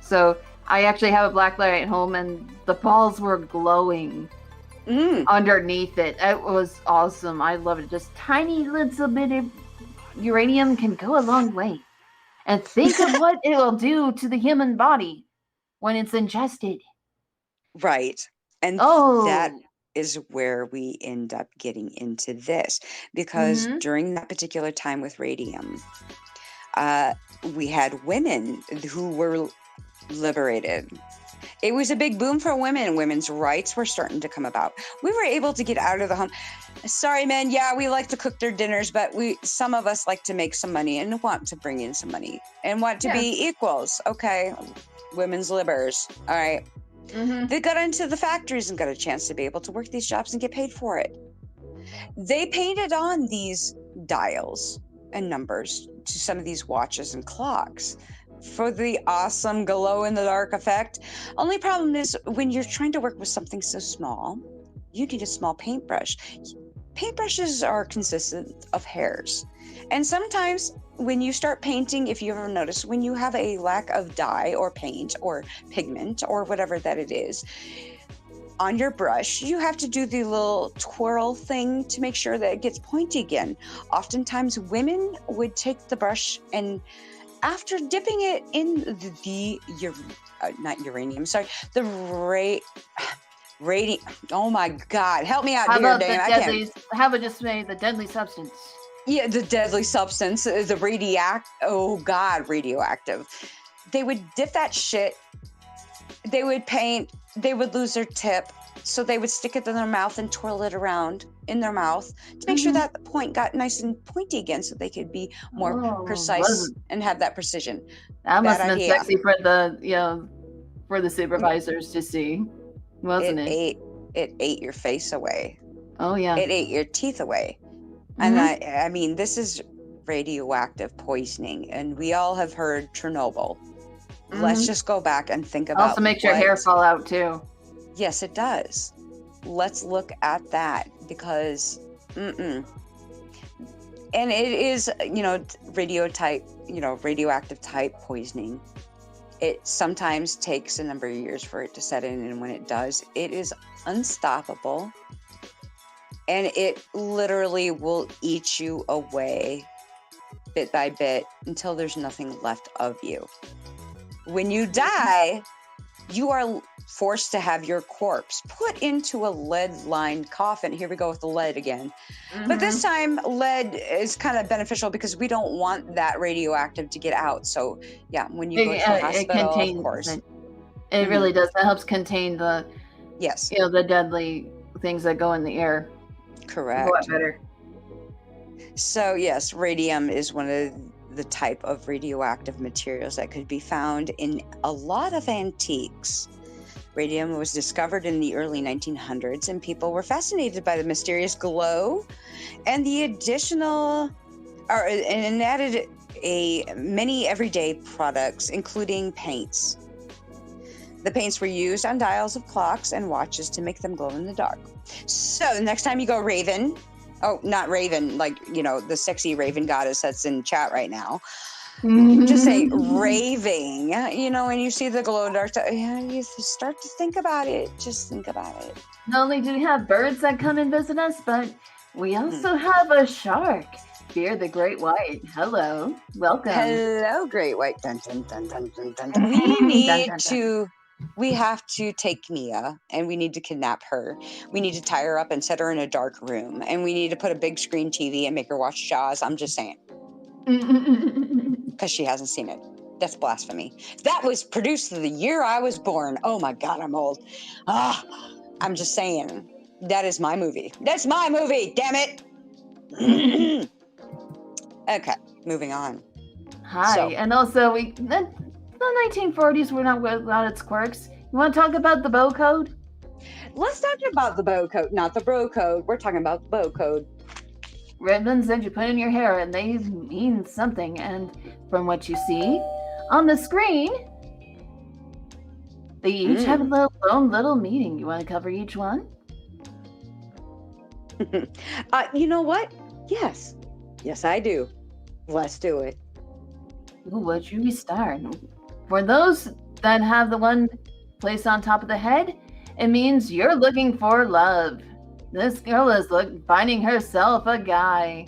So I actually have a black light at home, and the balls were glowing underneath it. It was awesome. I love it. Just tiny little bit of uranium can go a long way. And think of what it will do to the human body when it's ingested.
Right. And that is where we end up getting into this, because during that particular time with radium, we had women who were liberated. It was a big boom for women. Women's rights were starting to come about. We were able to get out of the home. Sorry, men. Yeah, we like to cook their dinners, but some of us like to make some money and want to bring in some money and want to be equals. Okay, women's libers. All right. They got into the factories and got a chance to be able to work these jobs and get paid for it. They painted on these dials and numbers to some of these watches and clocks for the awesome glow in the dark effect. Only problem is when you're trying to work with something so small, you need a small paintbrush. Paintbrushes are consistent of hairs. And sometimes when you start painting, if you ever notice, when you have a lack of dye or paint or pigment or whatever that it is, on your brush, you have to do the little twirl thing to make sure that it gets pointy again. Oftentimes, women would take the brush and after dipping it in radium. Oh my God, help me out
How
here,
about
damn!
how about just say the deadly substance?
Yeah, the deadly substance, the radioactive. They would dip that shit. They would paint. They would lose their tip, so they would stick it in their mouth and twirl it around in their mouth to make sure that the point got nice and pointy again, so they could be more precise and have that precision.
That must have been sexy for the supervisors to see, wasn't it?
It ate your face away.
Oh yeah.
It ate your teeth away. And I mean, this is radioactive poisoning, and we all have heard Chernobyl. Let's just go back and think about.
Also makes your hair fall out too.
Yes, it does. Let's look at that because, and it is, radioactive type poisoning. It sometimes takes a number of years for it to set in, and when it does, it is unstoppable. And it literally will eat you away bit by bit until there's nothing left of you. When you die, you are forced to have your corpse put into a lead-lined coffin. Here we go with the lead again. But this time, lead is kind of beneficial because we don't want that radioactive to get out. So, yeah, when you go to the hospital, of course.
It really does. That helps contain the deadly things that go in the air.
Correct.
A lot better.
So yes, radium is one of the type of radioactive materials that could be found in a lot of antiques. Radium was discovered in the early 1900s, and people were fascinated by the mysterious glow and the and added many everyday products, including paints. The paints were used on dials of clocks and watches to make them glow in the dark. So the next time you go Raven, not Raven, the sexy Raven goddess that's in chat right now. Just say raving, and you see the glow in the dark, you start to think about it. Just think about it.
Not only do we have birds that come and visit us, but we also have a shark. Fear the Great White. Hello. Welcome.
Hello, Great White. Dun, dun, dun, dun, dun, dun, dun. We have to take Mia and we need to kidnap her. We need to tie her up and set her in a dark room. And we need to put a big screen TV and make her watch Jaws. I'm just saying. Because she hasn't seen it. That's blasphemy. That was produced the year I was born. Oh my God, I'm old. I'm just saying. That is my movie. That's my movie, damn it. Okay, moving on.
Hi, and also the 1940s were not without its quirks. You want to talk about the bow code?
Let's talk about the bow code, not the bro code. We're talking about the bow code.
Ribbons that you put in your hair, and they mean something. And from what you see on the screen, they each have a own little meaning. You want to cover each one?
You know what? Yes, I do. Let's do it.
Ooh, what should we start? For those that have the one placed on top of the head, it means you're looking for love. This girl is finding herself a guy.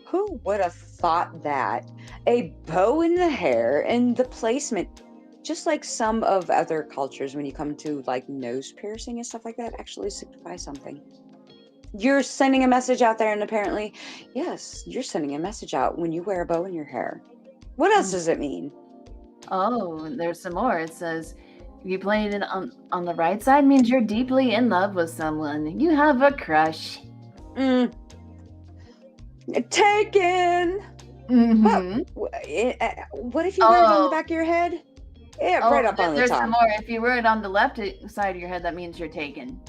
Who would have thought that? A bow in the hair and the placement, just like some of other cultures when you come to nose piercing and stuff like that, actually signify something. You're sending a message out there, and apparently, yes, you're sending a message out when you wear a bow in your hair. What else does it mean?
Oh, there's some more. It says, if you play it on the right side, means you're deeply in love with someone. You have a crush.
Taken. What if you wear it on the back of your head? Yeah, right up on the top.
There's some more. If you wear it on the left side of your head, that means you're taken.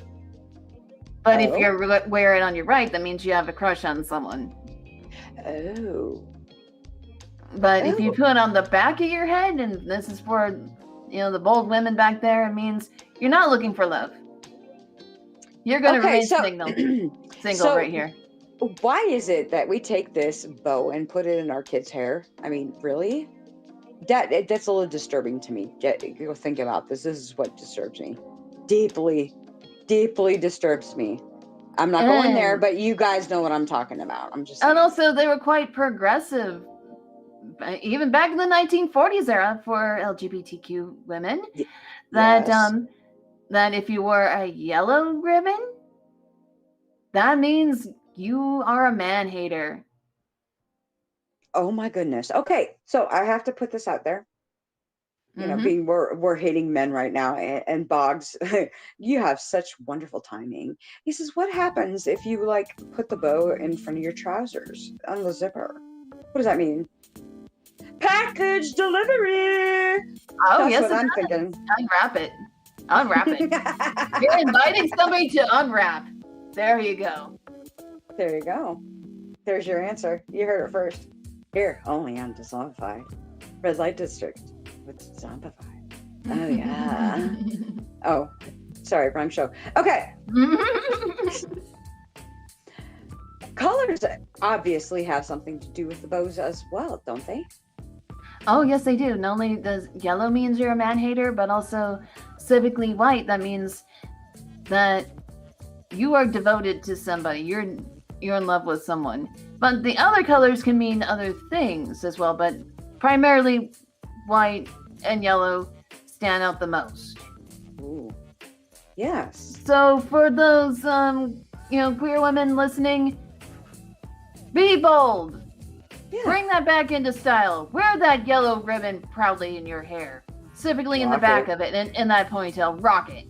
But if you wear it on your right, that means you have a crush on someone.
Oh.
But if you put it on the back of your head, and this is for, the bold women back there, it means you're not looking for love. You're going to remain single right here.
Why is it that we take this bow and put it in our kids' hair? I mean, really? That's a little disturbing to me. Go think about this. This is what disturbs me. Deeply, deeply disturbs me. I'm not going there, but you guys know what I'm talking about. I'm just saying.
And also, they were quite progressive, even back in the 1940s era for LGBTQ women. That that if you wore a yellow ribbon, that means you are a man hater.
Oh my goodness. Okay, so I have to put this out there. You know, being we're hating men right now, and Boggs, you have such wonderful timing. He says, "What happens if you like put the bow in front of your trousers on the zipper? What does that mean?" Package delivery.
Oh,
That's
yes,
what I'm thinking.
Unwrap it. Unwrap it. You're inviting somebody to unwrap. There you go.
There you go. There's your answer. You heard it first. Here, only on Dezombified. Red Light District with Dezombified. Oh, yeah. Oh, sorry, wrong show. Okay. Colors obviously have something to do with the bows as well, don't they?
Oh, yes, they do. Not only does yellow means you're a man hater, but also civically white. That means that you are devoted to somebody. You're in love with someone. But the other colors can mean other things as well. But primarily, white and yellow stand out the most.
Ooh. Yes.
So for those queer women listening, be bold. Yeah. Bring that back into style. Wear that yellow ribbon proudly in your hair, specifically in the back of it, and in that ponytail. Rock it.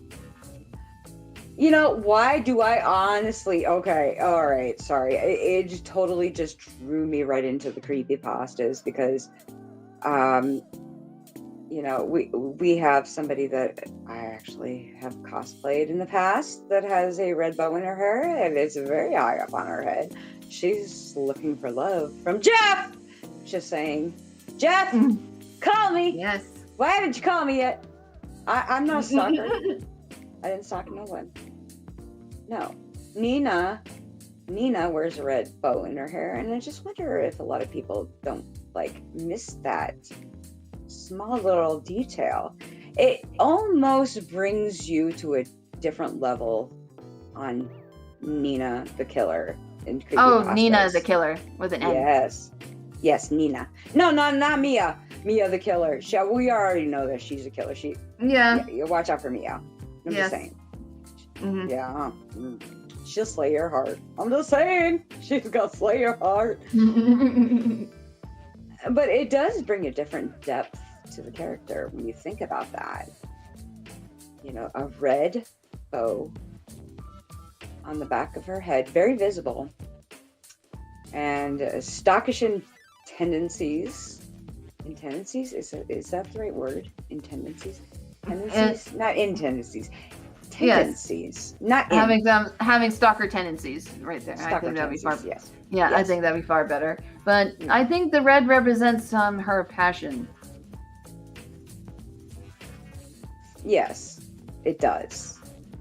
You know, why do I honestly... Okay, all right, sorry. It just totally just drew me right into the creepypastas because, you know, we have somebody that I actually have cosplayed in the past that has a red bow in her hair, and it's very high up on her head. She's looking for love from Jeff. Just saying, Jeff, call me.
Yes.
Why haven't you called me yet? I'm not a stalker. I didn't stalk no one. No. Nina wears a red bow in her hair, and I just wonder if a lot of people don't miss that small little detail. It almost brings you to a different level on Nina the killer.
Nina the killer with an N.
Yes, Nina. No, not Mia. Mia the killer. We already know that she's a killer. Yeah, you watch out for Mia. I'm just saying. Mm-hmm. Yeah. She'll slay your heart. I'm just saying. She's gonna slay your heart. But it does bring a different depth to the character when you think about that. You know, a red bow on the back of her head, very visible, and stockish in tendencies. In tendencies? Is that the right word? In tendencies? Tendencies? Not in tendencies. Tendencies. Yes. Not in.
Having stalker tendencies right there.
Stalker
I think that'd be far.
Yes.
Yeah, yes. I think that'd be far better. But I think the red represents her passion.
Yes, it does.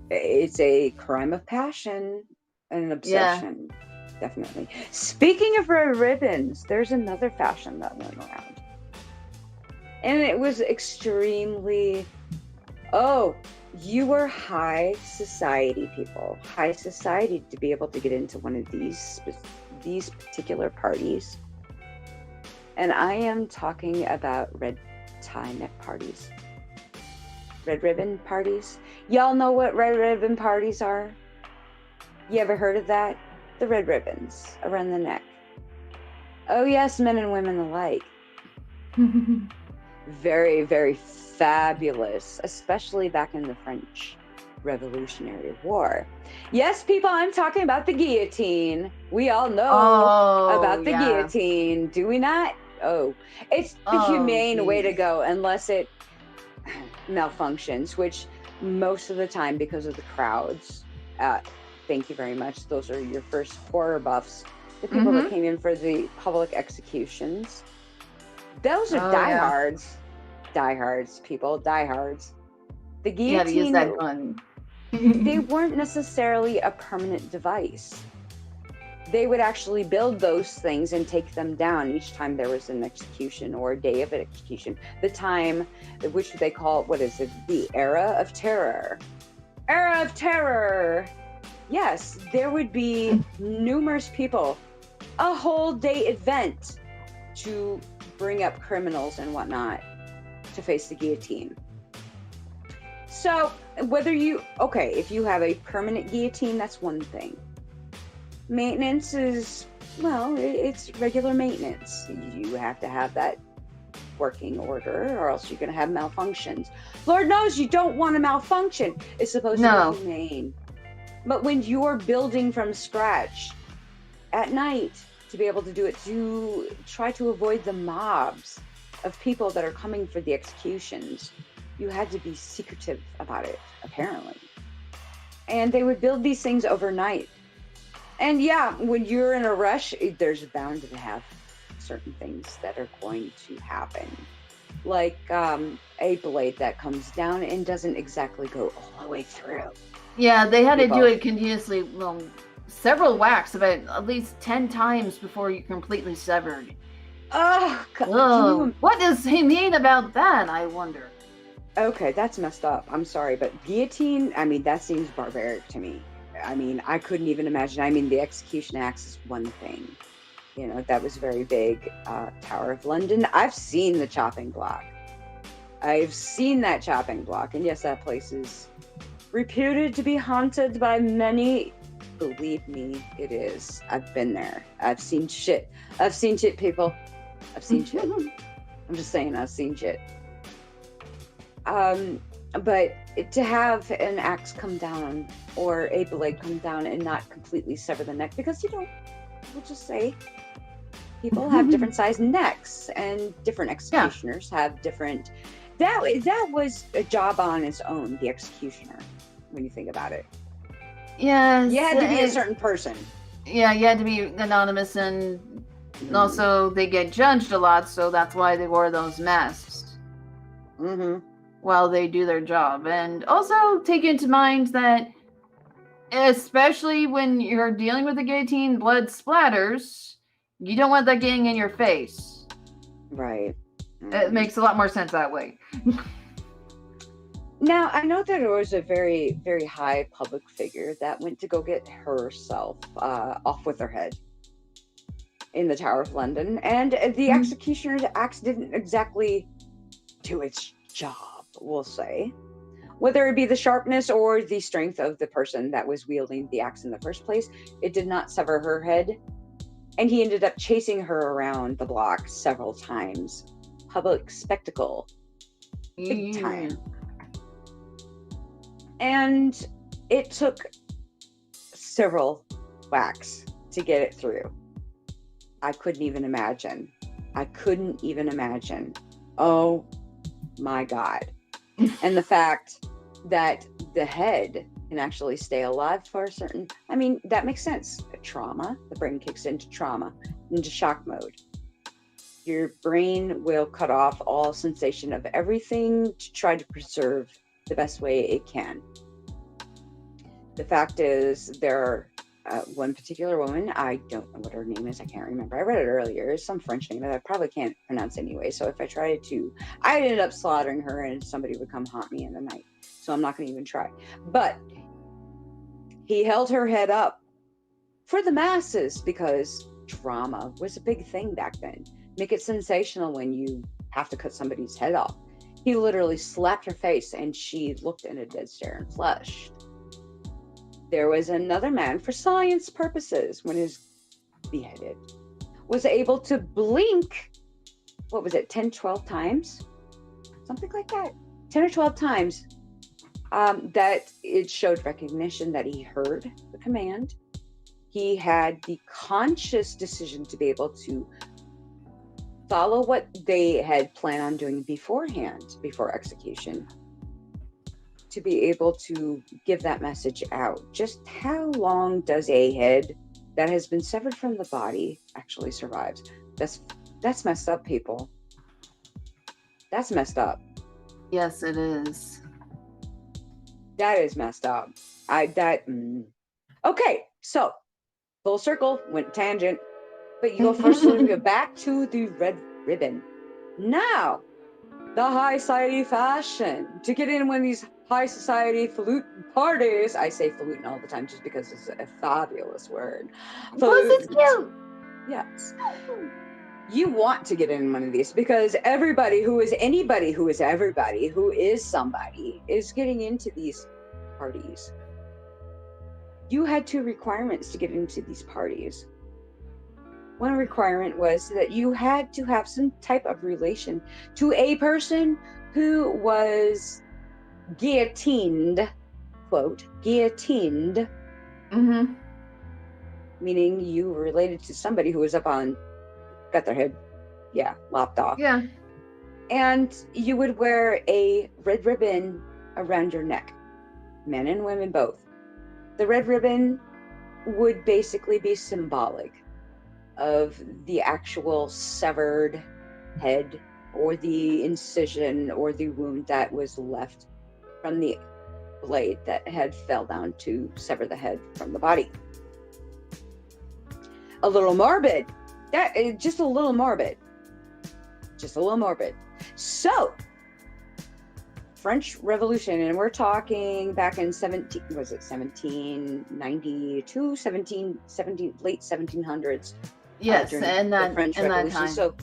It's a crime of passion and an obsession. Yeah. Definitely. Speaking of red ribbons, there's another fashion that went around. And it was extremely... Oh, you were high society people. High society to be able to get into one of these particular parties. And I am talking about red tie neck parties. Red ribbon parties. Y'all know what red ribbon parties are? You ever heard of that? The red ribbons around the neck. Oh yes, men and women alike. Very, very fabulous, especially back in the French Revolutionary War. Yes, people, I'm talking about the guillotine. We all know about the guillotine, do we not? Oh, it's the humane way to go, unless it malfunctions, which most of the time, because of the crowds, thank you very much, those are your first horror buffs, the people that came in for the public executions. Those are diehards. Diehards, people, diehards. The guillotine,
use that gun.
They weren't necessarily a permanent device. They would actually build those things and take them down each time there was an execution or a day of an execution. The time, which they call, what is it, the era of terror. Era of terror. Yes, there would be numerous people, a whole day event to bring up criminals and whatnot to face the guillotine. So if you have a permanent guillotine, that's one thing. Maintenance is, well, it's regular maintenance. You have to have that working order or else you're going to have malfunctions. Lord knows you don't want a malfunction. It's supposed to be humane. But when you're building from scratch at night to be able to do it, to try to avoid the mobs of people that are coming for the executions, you had to be secretive about it, apparently. And they would build these things overnight. And yeah, when you're in a rush, there's bound to have certain things that are going to happen. Like a blade that comes down and doesn't exactly go all the way through.
Yeah, they had to do it continuously, well, several whacks, about at least 10 times before you completely severed.
Oh, God.
Oh, what does he mean about that, I wonder?
Okay, that's messed up. I'm sorry, but guillotine, I mean, that seems barbaric to me. I mean, I couldn't even imagine. I mean, the execution axe is one thing. You know, that was very big. Tower of London. I've seen the chopping block. I've seen that chopping block. And yes, that place is reputed to be haunted by many. Believe me, it is. I've been there. I've seen shit. I've seen shit, people. I've seen shit. I'm just saying, I've seen shit. But to have an axe come down or a blade come down and not completely sever the neck, because, you know, we'll just say people have different sized necks and different executioners have different. That was a job on its own, the executioner, when you think about it.
Yes.
You had to be a certain person.
Yeah, you had to be anonymous, and also they get judged a lot, so that's why they wore those masks. While they do their job. And also take into mind that, especially when you're dealing with the guillotine, blood splatters, you don't want that getting in your face.
Right.
It makes a lot more sense that way.
Now, I know that there was a very, very high public figure that went to go get herself off with her head in the Tower of London, and the executioner's axe didn't exactly do its job, we'll say. Whether it be the sharpness or the strength of the person that was wielding the axe in the first place, it did not sever her head, and he ended up chasing her around the block several times. Public spectacle. Big time. And it took several whacks to get it through. I couldn't even imagine. Oh my God. And the fact that the head can actually stay alive for a certain, I mean, that makes sense. A trauma, the brain kicks into trauma, into shock mode. Your brain will cut off all sensation of everything to try to preserve the best way it can. The fact is, there are one particular woman, I don't know what her name is, I can't remember. I read it earlier. It's some French name that I probably can't pronounce anyway. So if I tried to, I ended up slaughtering her and somebody would come haunt me in the night. So I'm not going to even try. But he held her head up for the masses because trauma was a big thing back then. Make it sensational when you have to cut somebody's head off. He literally slapped her face and she looked in a dead stare and flushed. There was another man, for science purposes, when he was beheaded, was able to blink, 10, 12 times? Something like that. 10 or 12 times. That it showed recognition that he heard the command. He had the conscious decision to be able to follow what they had planned on doing beforehand, before execution, to be able to give that message out. Just how long does a head that has been severed from the body actually survives? That's messed up, people. That's messed up.
Yes, it is.
That is messed up. Okay, so full circle, went tangent, but you go first to go back to the red ribbon. Now, the high society fashion. To get in one of these high society falutin parties. I say falutin all the time just because it's a fabulous word.
Plus, it's cute.
Yes. You want to get in one of these because everybody who is anybody who is everybody who is somebody is getting into these parties. You had 2 requirements to get into these parties. One requirement was that you had to have some type of relation to a person who was guillotined, quote, guillotined, meaning you were related to somebody who was got their head, lopped off.
Yeah.
And you would wear a red ribbon around your neck, men and women both. The red ribbon would basically be symbolic of the actual severed head or the incision or the wound that was left from the blade that had fell down to sever the head from the body. A little morbid. Just a little morbid. So, French Revolution, and we're talking back in 1792, late 1700s.
Yes, and that
French
in that
Revolution.
time.
So,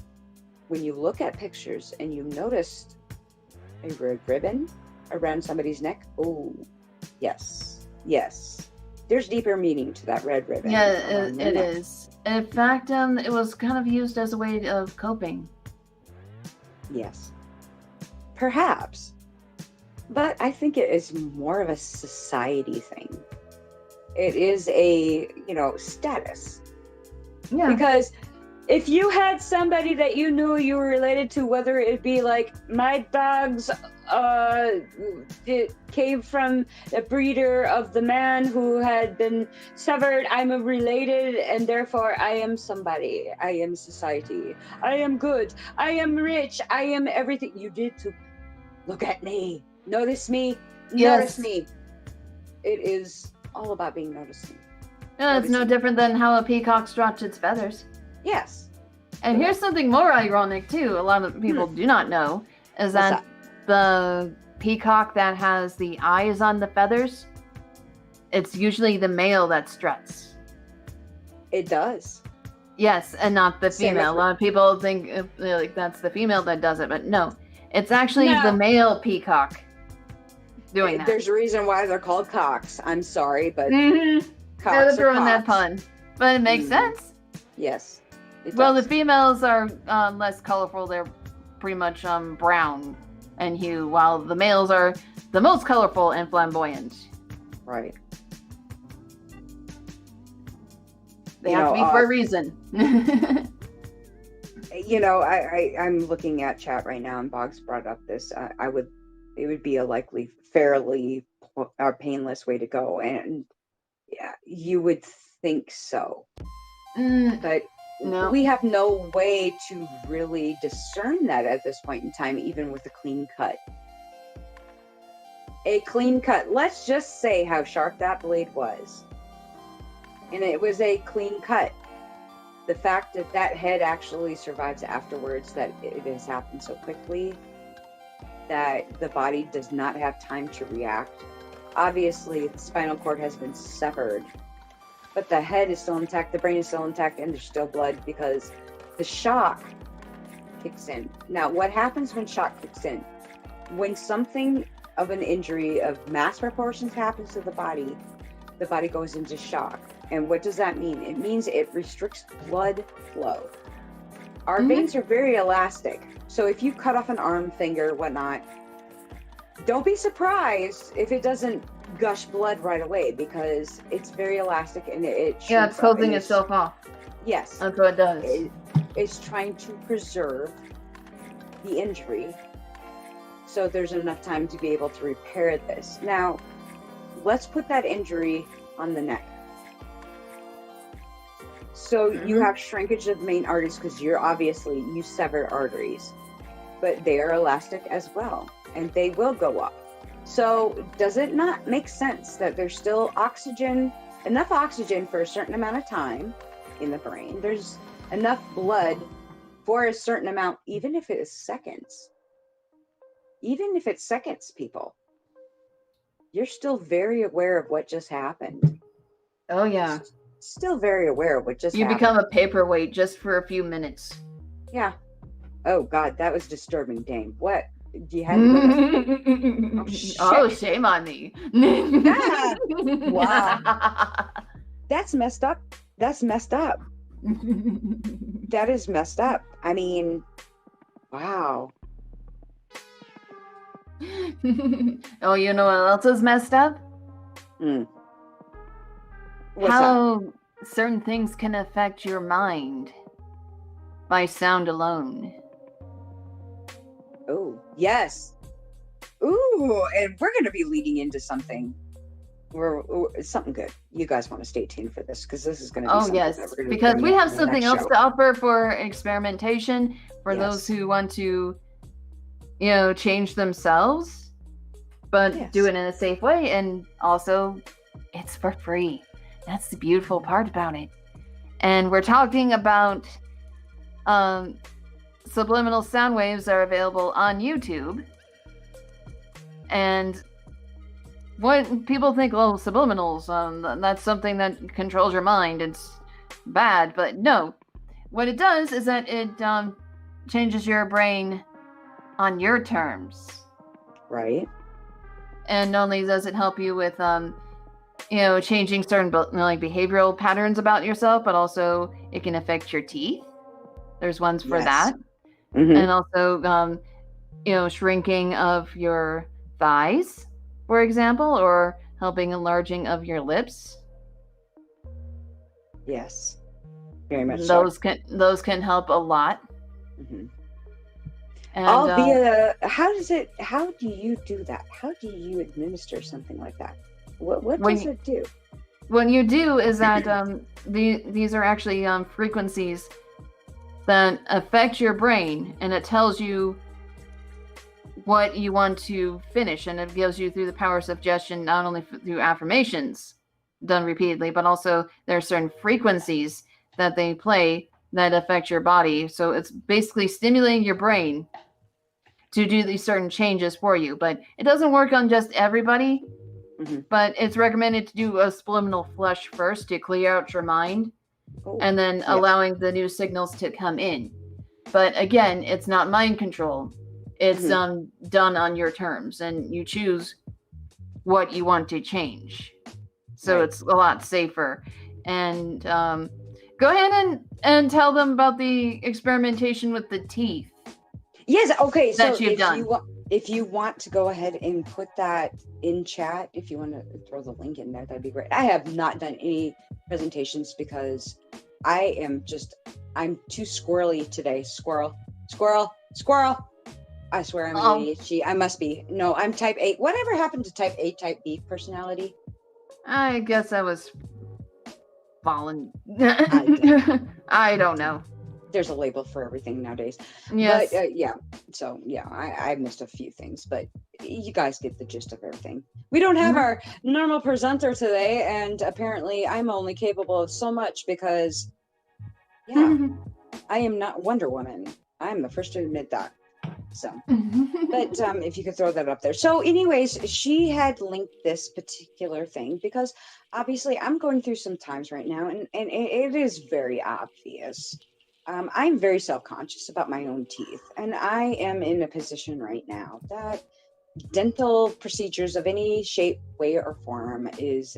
when you look at pictures and you notice a red ribbon around somebody's neck, oh, yes. There's deeper meaning to that red ribbon.
Yeah, it is. In fact, it was kind of used as a way of coping.
Yes. Perhaps. But I think it is more of a society thing. It is a, status.
Yeah.
Because if you had somebody that you knew you were related to, whether it be like my dogs it came from a breeder of the man who had been severed, I'm related, and therefore I am somebody. I am society. I am good. I am rich. I am everything. You did to look at me. Notice me.
Yes.
Notice me. It is all about being noticed.
Yeah, it's no different than how a peacock struts its feathers.
Yes.
And here's something more ironic too. A lot of people do not know is that the peacock that has the eyes on the feathers, it's usually the male that struts.
It does.
Yes, and not the female. A lot of people think like that's the female that does it, but no, it's actually the male peacock doing that.
There's a reason why they're called cocks. I'm sorry, but
they're throwing that pun, but it makes sense.
Yes.
Well, the females are less colorful. They're pretty much brown in hue, while the males are the most colorful and flamboyant.
Right.
They have to be for a reason.
I'm looking at chat right now, and Boggs brought up this. It would be a likely fairly or painless way to go, and yeah, you would think so. But
no,
we have no way to really discern that at this point in time, even with a clean cut. A clean cut. Let's just say how sharp that blade was. And it was a clean cut. The fact that that head actually survives afterwards, that it has happened so quickly that the body does not have time to react. Obviously, the spinal cord has been severed, but the head is still intact, the brain is still intact, and there's still blood because the shock kicks in. Now, what happens when shock kicks in? When something of an injury of mass proportions happens to the body goes into shock. And what does that mean? It means it restricts blood flow. Our veins are very elastic. So if you cut off an arm, finger, whatnot, don't be surprised if it doesn't gush blood right away, because it's very elastic and it's
closing itself off.
Yes,
that's what it does.
It's trying to preserve the injury, so there's enough time to be able to repair this. Now, let's put that injury on the neck. So you have shrinkage of the main arteries because you severed arteries, but they are elastic as well, and they will go up. So does it not make sense that there's still enough oxygen for a certain amount of time in the brain? There's enough blood for a certain amount, even if it is seconds. Even if it's seconds, people. you're still very aware of what just happened.
Oh yeah.
Still very aware of what just
You
happened.
become a paperweight just for a few minutes.
Yeah. Oh God, that was disturbing, Dame. What? Do you have to
Oh, shame on me.
Yeah. Wow. That's messed up. That's messed up. That is messed up. I mean, wow.
Oh, you know what else is messed up?
What's
How certain things can affect your mind by sound alone.
Oh, yes. Ooh, and we're going to be leading into something. Something good. You guys want to stay tuned for this because this is going to be
Oh
something
yes,
that we're gonna be
because we
bringing
have
in the
something
next
else
show.
to offer for experimentation for
Yes.
those who want to, change themselves, but
Yes.
do it in a safe way, and also it's for free. That's the beautiful part about it. And we're talking about subliminal sound waves are available on YouTube. And what people think, subliminals, that's something that controls your mind. It's bad, but no. What it does is that it changes your brain on your terms.
Right.
And not only does it help you with, changing certain behavioral patterns about yourself, but also it can affect your teeth. There's ones for
Yes.
that.
Mhm.
And also, shrinking of your thighs, for example, or helping enlarging of your lips.
Yes. Very much
Those can help a lot.
Mm-hmm.
And,
All via. How do you do that? How do you administer something like that? What does it do?
What you do is that these are actually frequencies that affect your brain, and it tells you what you want to finish, and it gives you through the power of suggestion, not only through affirmations done repeatedly, but also there are certain frequencies that they play that affect your body. So it's basically stimulating your brain to do these certain changes for you. But it doesn't work on just everybody, but it's recommended to do a subliminal flush first to clear out your mind, and then allowing the new signals to come in. But again, it's not mind control. It's done on your terms, and you choose what you want to change. So it's a lot safer. And go ahead and tell them about the experimentation with the teeth.
Yes. Okay.
That
So
you've done.
if you want to go ahead and put that in chat, if you want to throw the link in there, that'd be great. I have not done any presentations because I'm too squirrely today. Squirrel. I swear I'm an ADHD. I must be. No, I'm type A. Whatever happened to type A, type B personality?
I guess I was fallen. I don't know.
There's a label for everything nowadays.
Yes.
But I missed a few things, but you guys get the gist of everything. We don't have our normal presenter today, and apparently I'm only capable of so much because, I am not Wonder Woman. I'm the first to admit that. So, but if you could throw that up there. So anyways, she had linked this particular thing because obviously I'm going through some times right now, and it is very obvious. I'm very self-conscious about my own teeth, and I am in a position right now that dental procedures of any shape, way, or form is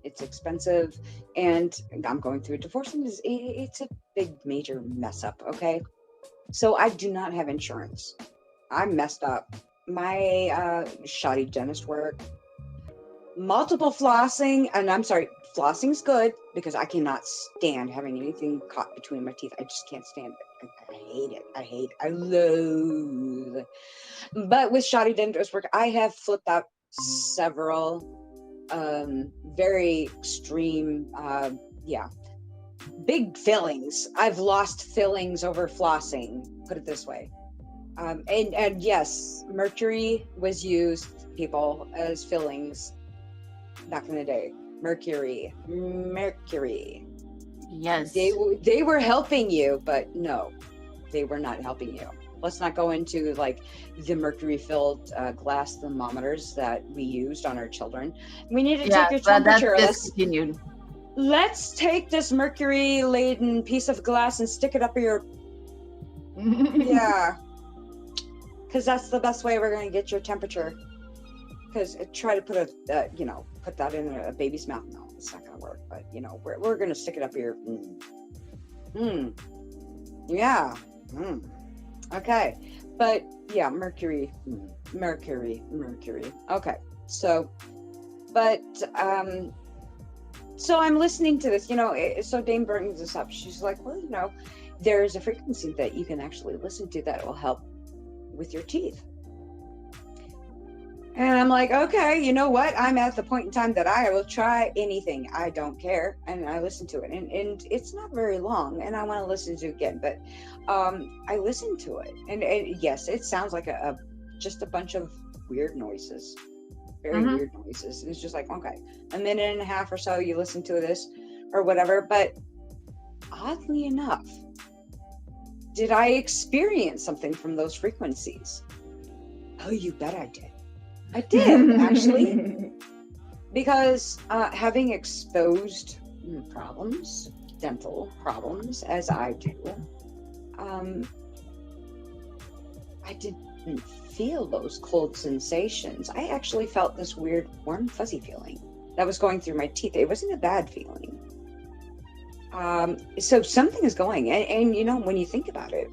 it's expensive, and I'm going through a divorce, and it's a big major mess up. Okay. So I do not have insurance. I'm messed up. My shoddy dentist work, multiple flossing, and I'm sorry, flossing's good because I cannot stand having anything caught between my teeth. I just can't stand it. I hate it. I loathe. But with shoddy dentist work, I have flipped out several very extreme, big fillings. I've lost fillings over flossing, put it this way. And yes, mercury was used, people, as fillings back in the day. Mercury.
Yes.
They were helping you, but no, they were not helping you. Let's not go into like the mercury-filled glass thermometers that we used on our children. We need to take your temperature.
That's discontinued.
Let's take this mercury-laden piece of glass and stick it up your... Yeah. Because that's the best way we're going to get your temperature. Because try to put put that in a baby's mouth. No, it's not going to work. But, we're going to stick it up your... Yeah. Okay. But, yeah, mercury. Mercury. Okay. So, but... So I'm listening to this, so Dame brings this up. She's like, well, there's a frequency that you can actually listen to that will help with your teeth. And I'm like, okay, you know what? I'm at the point in time that I will try anything. I don't care. And I listen to it. And it's not very long. And I want to listen to it again. But I listened to it. And yes, it sounds like just a bunch of weird noises. Very weird noises. And it's just like, okay, a minute and a half or so you listen to this or whatever. But oddly enough, did I experience something from those frequencies? Oh, you bet I did. I did, actually. Because having exposed problems, dental problems, as I do, I didn't feel those cold sensations. I actually felt this weird warm fuzzy feeling that was going through my teeth. It wasn't a bad feeling. So something is going, and when you think about it,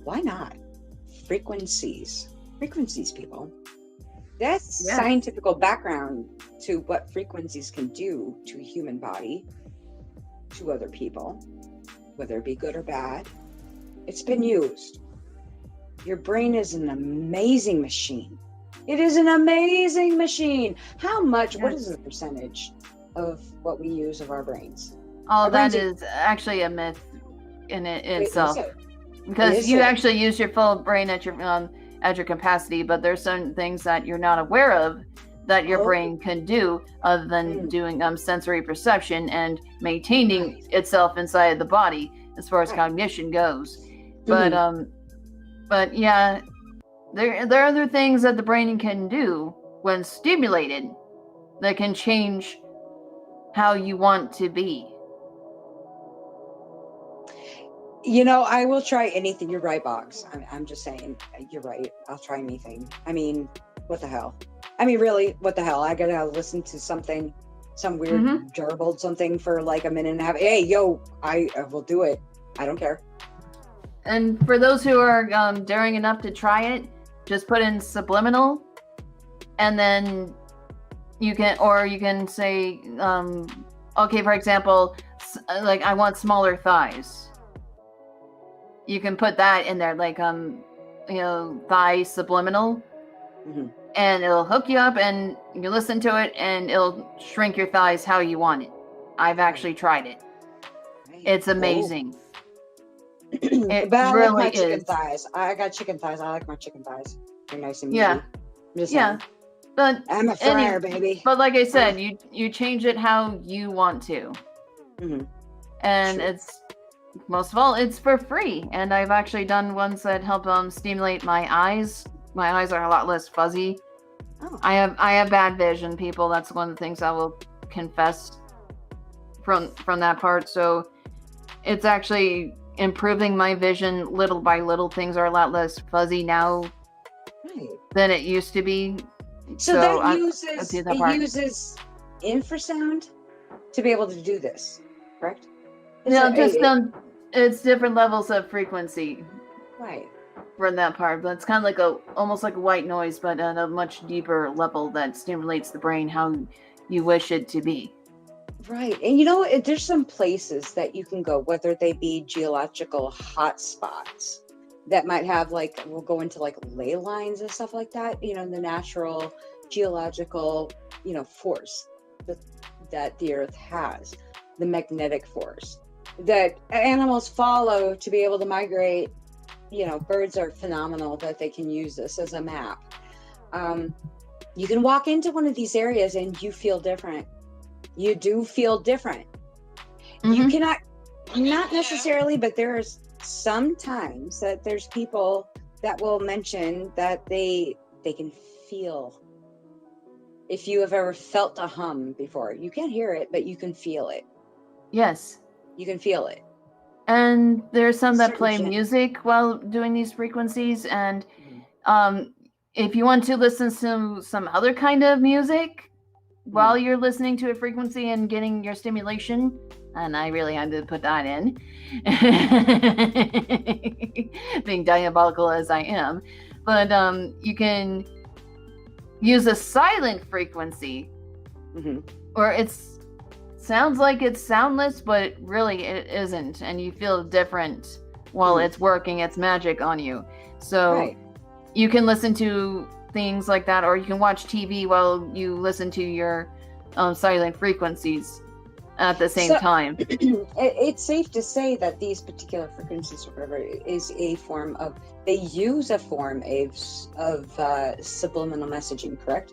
why not? Frequencies, people. That's scientific background to what frequencies can do to a human body, to other people, whether it be good or bad. It's been used. Your brain is an amazing machine. It is an amazing machine. How much, what is the percentage of what we use of our brains?
All that is actually a myth in itself. Because you actually use your full brain at your capacity, but there's some things that you're not aware of that your brain can do other than doing sensory perception and maintaining itself inside the body as far as cognition goes. But yeah, there are other things that the brain can do when stimulated that can change how you want to be.
I will try anything. You're right, Boggs. I'm just saying, you're right. I'll try anything. I mean, what the hell? I mean, really, what the hell? I gotta listen to something, some weird gerbil something for like a minute and a half. Hey, yo, I will do it. I don't care.
And for those who are daring enough to try it, just put in subliminal, and then you can say, okay, for example, like I want smaller thighs. You can put that in there, like thigh subliminal, and it'll hook you up, and you listen to it, and it'll shrink your thighs how you want it. I've actually tried it. It's amazing. It
but I
really
like my chicken
is.
thighs. I got chicken thighs. I like my chicken thighs. They're nice and meaty.
Yeah. But
I'm a fryer, baby.
But like I said, you change it how you want to, and it's most of all it's for free. And I've actually done ones that help stimulate my eyes. My eyes are a lot less fuzzy. I have bad vision, people. That's one of the things I will confess from that part. So it's actually improving my vision little by little. Things are a lot less fuzzy now than it used to be.
So that uses infrasound to be able to do this, correct?
It's different levels of frequency.
Right.
For that part, but it's kind of like almost like a white noise, but at a much deeper level that stimulates the brain how you wish it to be.
Right. And there's some places that you can go, whether they be geological hotspots that might have we'll go into ley lines and stuff like that, the natural geological, force that the earth has, the magnetic force that animals follow to be able to migrate. Birds are phenomenal that they can use this as a map. You can walk into one of these areas and you feel different. You do feel different. You cannot, not necessarily, but there's sometimes that there's people that will mention that they can feel. If you have ever felt a hum before, you can't hear it, but you can feel it.
Yes.
You can feel it.
And there's some that play
Certain
music while doing these frequencies, and if you want to listen to some other kind of music while you're listening to a frequency and getting your stimulation, and I really had to put that in, being diabolical as I am, but you can use a silent frequency, or sounds like it's soundless, but really it isn't, and you feel different while it's working its magic on you. So you can listen to things like that, or you can watch TV while you listen to your silent frequencies at the same time.
It's safe to say that these particular frequencies or whatever is a form of, they use a form of subliminal messaging, correct?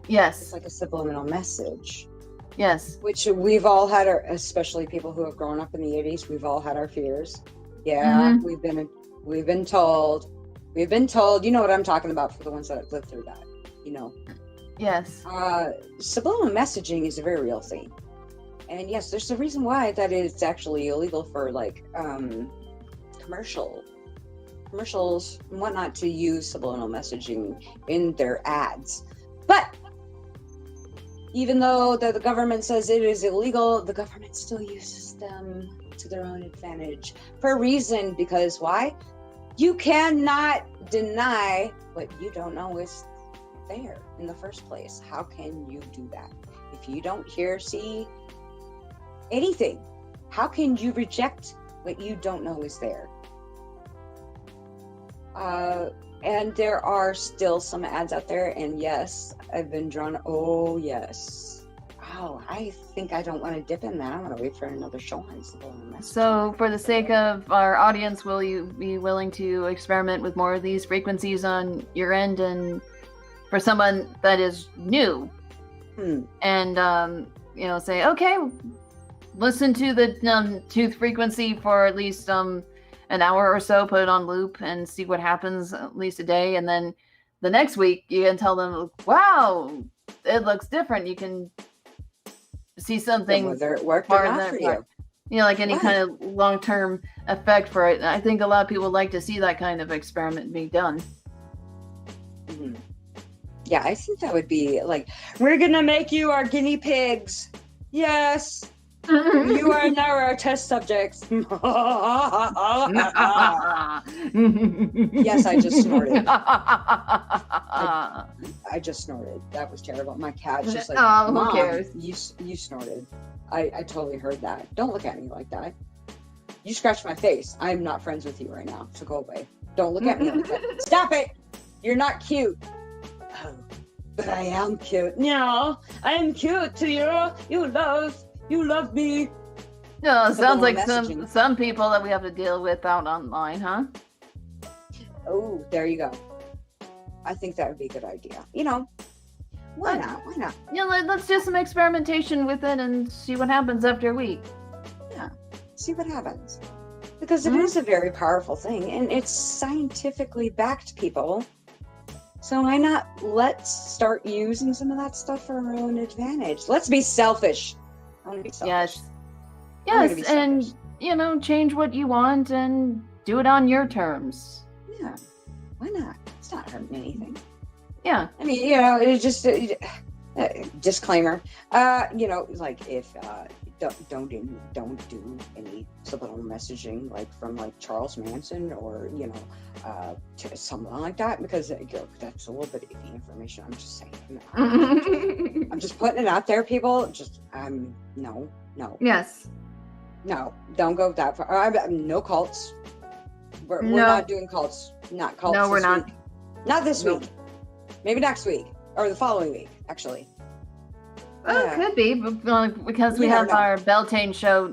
Yes.
It's like a subliminal message.
Yes.
Which we've all had, especially people who have grown up in the 80s, we've all had our fears. Yeah, we've been told, you know what I'm talking about for the ones that have lived through that, you know. Yes. Subliminal messaging is a very real thing. And yes, there's a reason why that it's actually illegal for like commercials and whatnot to use subliminal messaging in their ads. But even though the government says it is illegal, the government still uses them to their own advantage for a reason. Because why? You cannot deny what you don't know is there in the first place. How can you do that? If you don't hear, see anything, how can you reject what you don't know is there? And there are still some ads out there, and yes, I've been drawn. Oh yes. Oh, I think I don't want to dip in that. I want to wait for another show on subliminal messaging.
So, for the sake of our audience, will you be willing to experiment with more of these frequencies on your end, and for someone that is new, and say, okay, listen to the tooth frequency for at least an hour or so, put it on loop and see what happens at least a day, and then the next week you can tell them, wow, it looks different. You can see something,
whether it worked or not for you.
You know, like any kind of long-term effect for it. I think a lot of people like to see that kind of experiment being done.
Yeah, I think that would be like, we're gonna make you our guinea pigs. Yes. You are now our test subjects. Yes, I just snorted. I just snorted. That was terrible. My cat's just like, Mom, who cares? You snorted. I totally heard that. Don't look at me like that. You scratched my face. I'm not friends with you right now, so go away. Don't look at me like that. Stop it! You're not cute. Oh, but I am cute. No, I am cute to you. You love me.
No, it sounds like some people that we have to deal with out online, huh?
Oh, there you go. I think that would be a good idea. You know, why not? Why not?
Yeah, let's do some experimentation with it and see what happens after a week.
Yeah, see what happens. Because it is a very powerful thing, and it's scientifically backed, people. So why not? Let's start using some of that stuff for our own advantage. Let's be selfish. I want to be selfish.
Yes, and change what you want and do it on your terms.
Yeah, why not? It's not hurting anything.
Yeah,
I mean, it's just disclaimer. Like if don't do any subliminal messaging like from like Charles Manson or something like that, because that's a little bit iffy information. I'm just saying. I'm just putting it out there, people. Just no.
Yes.
No, don't go that far. No cults. We're not doing cults. Not cults.
No, we're not.
Week. Not this week. Maybe next week or the following week, actually.
Well, it could be, because we have our Beltane show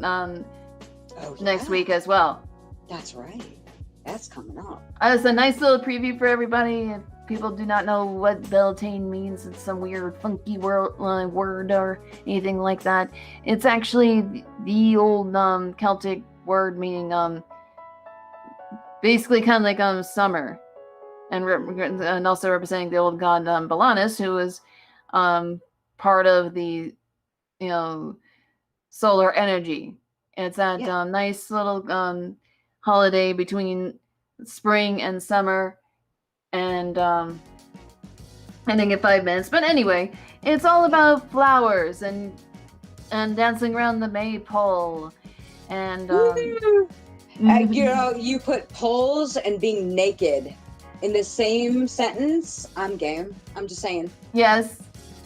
next week as well.
That's right. That's coming up.
It's a nice little preview for everybody. If people do not know what Beltane means, it's some weird, funky word or anything like that. It's actually the old Celtic word meaning basically kind of like summer, and also representing the old god Balanus, who was part of the solar energy. It's that nice little holiday between spring and summer, and ending in 5 minutes. But anyway, it's all about flowers and dancing around the maypole, and
you put poles and being naked in the same sentence. I'm game. I'm just saying.
Yes,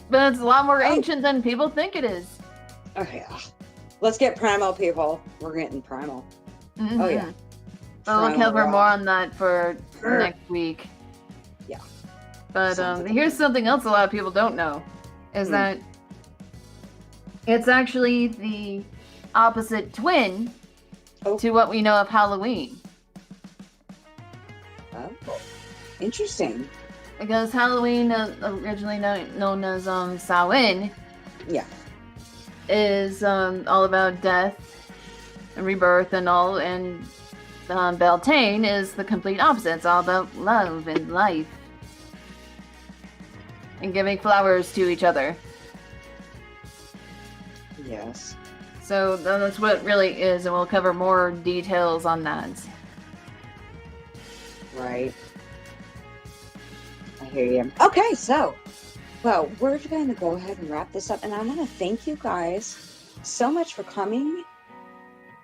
but it's a lot more ancient than people think it is.
Okay, let's get primal, people. We're getting primal.
Mm-hmm.
Oh yeah.
But we'll cover more on that for next week.
Yeah.
But here's something else a lot of people don't know, is that it's actually the opposite twin to what we know of Halloween.
Oh, interesting.
Because Halloween, originally known as Samhain, is all about death and rebirth and all, and Beltane is the complete opposite. It's all about love and life and giving flowers to each other.
Yes.
So that's what it really is, and we'll cover more details on that.
Right. I hear you. Okay, so, well, we're going to go ahead and wrap this up, and I want to thank you guys so much for coming.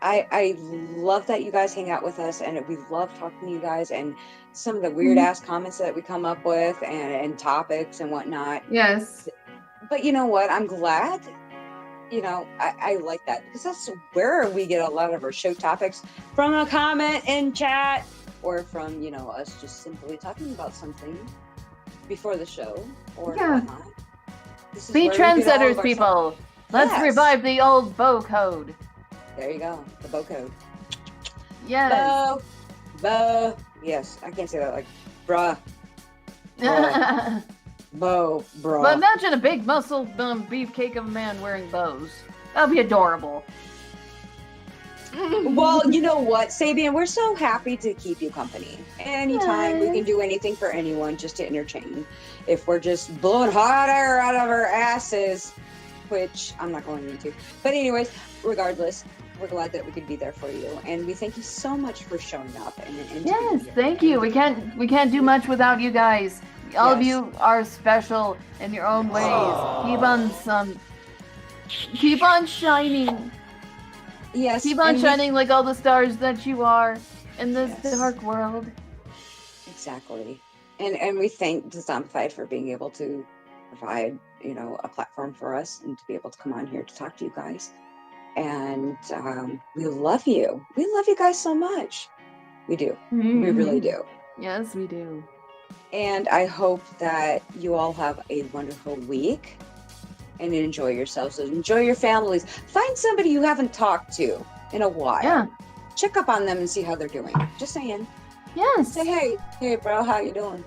I love that you guys hang out with us, and we love talking to you guys, and some of the weird ass comments that we come up with, and topics and whatnot.
Yes.
But you know what? I'm glad. I like that, because that's where we get a lot of our show topics, from a comment in chat, or from us just simply talking about something before the show or whatnot.
Be trendsetters, people. Let's revive the old bow code.
There you go, the bow code.
Yes.
Bow. Yes, I can't say that like bruh. Bow, bro.
But imagine a big muscle beefcake of a man wearing bows. That'd be adorable.
Well, you know what, Sabian, we're so happy to keep you company. Anytime we can do anything for anyone just to entertain. If we're just blowing hot air out of our asses, which I'm not going into. But anyways, regardless, we're glad that we could be there for you, and we thank you so much for showing up. And
yes, thank you. We can't do much without you guys. All of you are special in your own ways. Keep on shining.
Yes.
Keep on shining like all the stars that you are in this dark world.
Exactly. And we thank Dezombified for being able to provide, a platform for us and to be able to come on here to talk to you guys. And we love you. We love you guys so much. We do. We really do.
Yes, we do.
And I hope that you all have a wonderful week and enjoy yourselves. Enjoy your families. Find somebody you haven't talked to in a while.
Yeah.
Check up on them and see how they're doing. Just saying.
Yes.
Say, hey, bro, how you doing?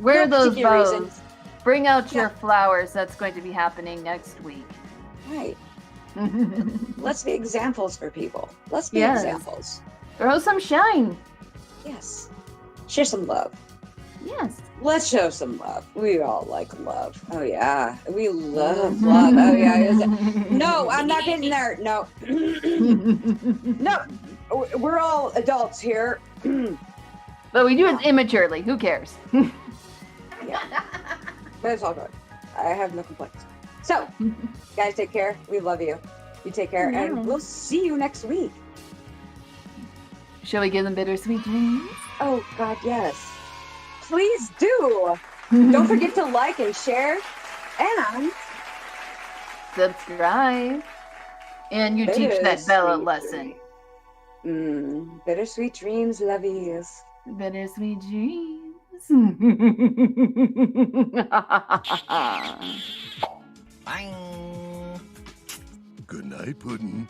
Wear those bows. Bring out your flowers. That's going to be happening next week.
Right. Let's be examples for people. Let's be examples.
Throw some shine.
Yes. Share some love.
Yes.
Let's show some love. We all like love. Oh yeah. We love love. Oh yeah. No, I'm not getting there. No. No. We're all adults here.
But we do it immaturely. Who cares?
Yeah. But it's all good. I have no complaints. So, guys, take care. We love you. You take care, and we'll see you next week.
Shall we give them bittersweet dreams?
Oh God, yes. Please do. Don't forget to like and share and
subscribe. And you teach that Bella lesson.
Bittersweet dreams, lovies.
Bittersweet dreams.
Bang. Good night, Puddin'.